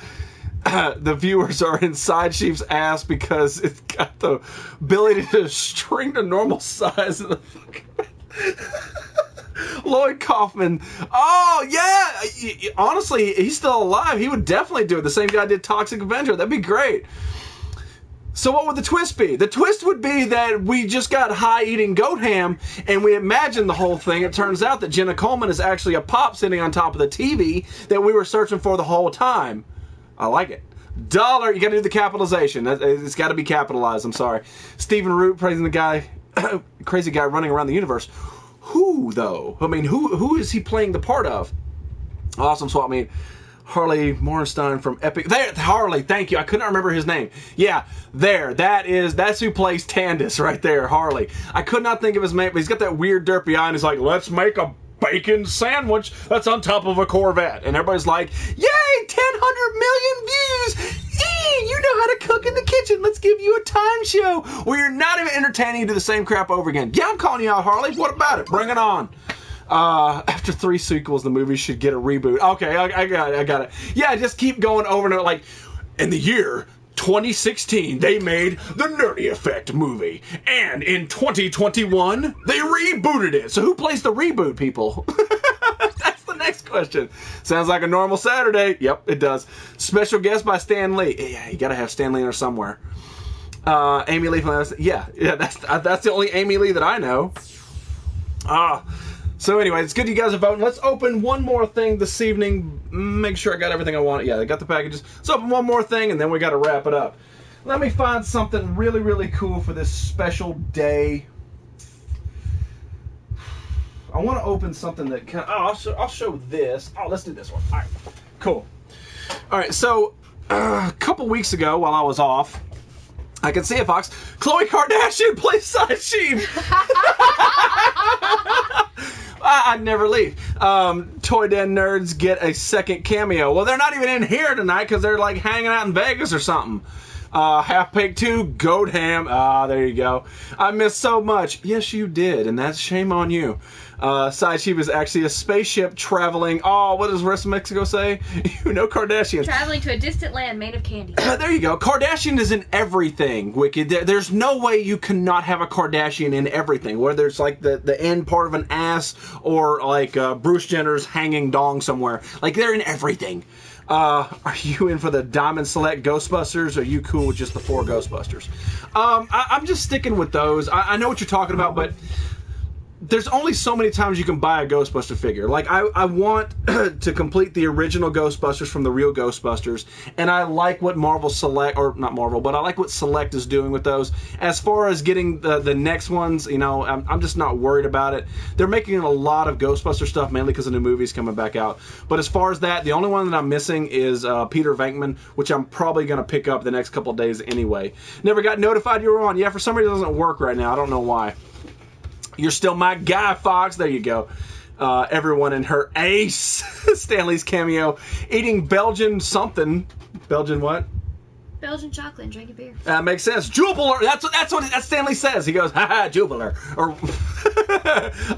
The viewers are inside Sheep's ass because it's got the ability to shrink to normal size. Lloyd Kaufman. Oh, yeah. Honestly, he's still alive. He would definitely do it. The same guy did Toxic Avenger. That'd be great. So what would the twist be? The twist would be that we just got high eating goat ham, and we imagined the whole thing. It turns out that Jenna Coleman is actually a pop sitting on top of the TV that we were searching for the whole time. I like it. Dollar, you got to do the capitalization. It's got to be capitalized. I'm sorry. Stephen Root praising the guy, crazy guy running around the universe. Who though? I mean, who is he playing the part of? Awesome swap meet. Harley Morenstein from Epic. There, Harley. Thank you. I couldn't remember his name. Yeah, there. That's who plays Tandis right there. Harley. I could not think of his name, but he's got that weird derpy eye, and he's like, "Let's make a bacon sandwich that's on top of a Corvette," and everybody's like, "Yay! 100 million views! You know how to cook in the kitchen. Let's give you a time show where you're not even entertaining, you do the same crap over again." Yeah, I'm calling you out, Harley. What about it? Bring it on. After 3 sequels, the movie should get a reboot. Okay, I got it. Yeah, just keep going over and over. Like, in the year 2016, they made the Nerdy Effect movie. And in 2021, they rebooted it. So who plays the reboot, people? That's the next question. Sounds like a normal Saturday. Yep, it does. Special guest by Stan Lee. Yeah, you gotta have Stan Lee in there somewhere. Amy Lee from... Yeah, that's the only Amy Lee that I know. So anyway, it's good you guys are voting. Let's open one more thing this evening. Make sure I got everything I want. Yeah, I got the packages. Let's open one more thing, and then we got to wrap it up. Let me find something really, really cool for this special day. I want to open something that can... Oh, I'll show this. Oh, let's do this one. All right, cool. All right, so a couple weeks ago while I was off, I can see it, Fox. Khloe Kardashian plays Side Sheep. I'd never leave. Toy Den Nerds get a second cameo. Well, they're not even in here tonight because they're like hanging out in Vegas or something. Half Baked 2, Goat Ham. There you go. I missed so much. Yes, you did, and that's shame on you. Side Sheep is actually a spaceship traveling. Oh, what does Rest of Mexico say? You know Kardashians. Traveling to a distant land made of candy. There you go. Kardashian is in everything, Wicked. There's no way you cannot have a Kardashian in everything. Whether it's like the end part of an ass or like Bruce Jenner's hanging dong somewhere. Like, they're in everything. Are you in for the Diamond Select Ghostbusters, or are you cool with just the 4 Ghostbusters? I'm just sticking with those. I know what you're talking about, but there's only so many times you can buy a Ghostbuster figure. Like, I want to complete the original Ghostbusters from the real Ghostbusters, and I like what Marvel Select, or not Marvel, but I like what Select is doing with those. As far as getting the next ones, you know, I'm just not worried about it. They're making a lot of Ghostbuster stuff, mainly because the new movie's coming back out. But as far as that, the only one that I'm missing is Peter Venkman, which I'm probably going to pick up the next couple days anyway. Never got notified you were on. Yeah, for some reason it doesn't work right now. I don't know why. You're still my guy, Fox. There you go. Everyone in her ace. Stanley's cameo. Eating Belgian something. Belgian what? Belgian chocolate and drinking beer. That makes sense. Jubiler. That's what Stanley says. He goes, ha, Jubiler. Or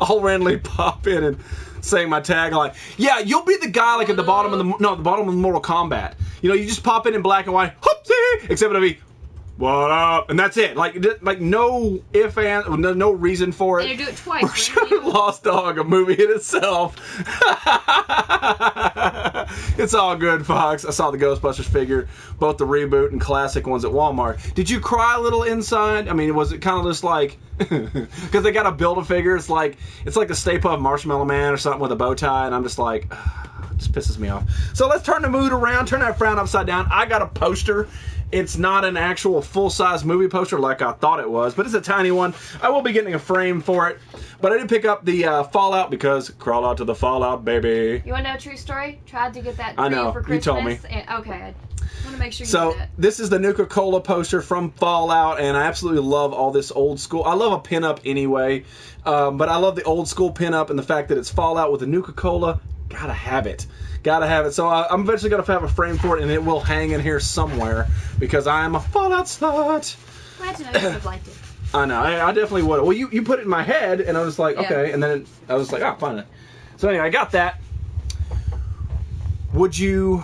I'll randomly pop in and say my tagline. Yeah, you'll be the guy like at the bottom of the bottom of Mortal Kombat. You know, you just pop in black and white. Whoopsie! Except it'll be, what up? And that's it. Like no if and no reason for it. And you do it twice. Lost Dog, a movie in itself. It's all good, Fox. I saw the Ghostbusters figure, both the reboot and classic ones at Walmart. Did you cry a little inside? I mean, was it kind of just like, because they got to build a figure? It's like the Stay Puft Marshmallow Man or something with a bow tie, and I'm just like, it just pisses me off. So let's turn the mood around, turn that frown upside down. I got a poster. It's not an actual full-size movie poster like I thought it was, but it's a tiny one. I will be getting a frame for it, but I did pick up the Fallout because crawl out to the Fallout, baby. You want to know a true story? Tried to get that I know. for Christmas. You told me. And, okay, I want to make sure you So get it. this is the Nuka-Cola poster from Fallout, and I absolutely love all this old school. I love a pinup anyway, but I love the old school pinup and the fact that it's Fallout with the Nuka-Cola. Gotta have it. Gotta have it. So I'm eventually going to have a frame for it, and it will hang in here somewhere because I am a Fallout slut. Glad to know you would have liked it. I know. I definitely would. Well, you put it in my head, and I was like, okay. And then I was like, oh, fine. So anyway, I got that. Would you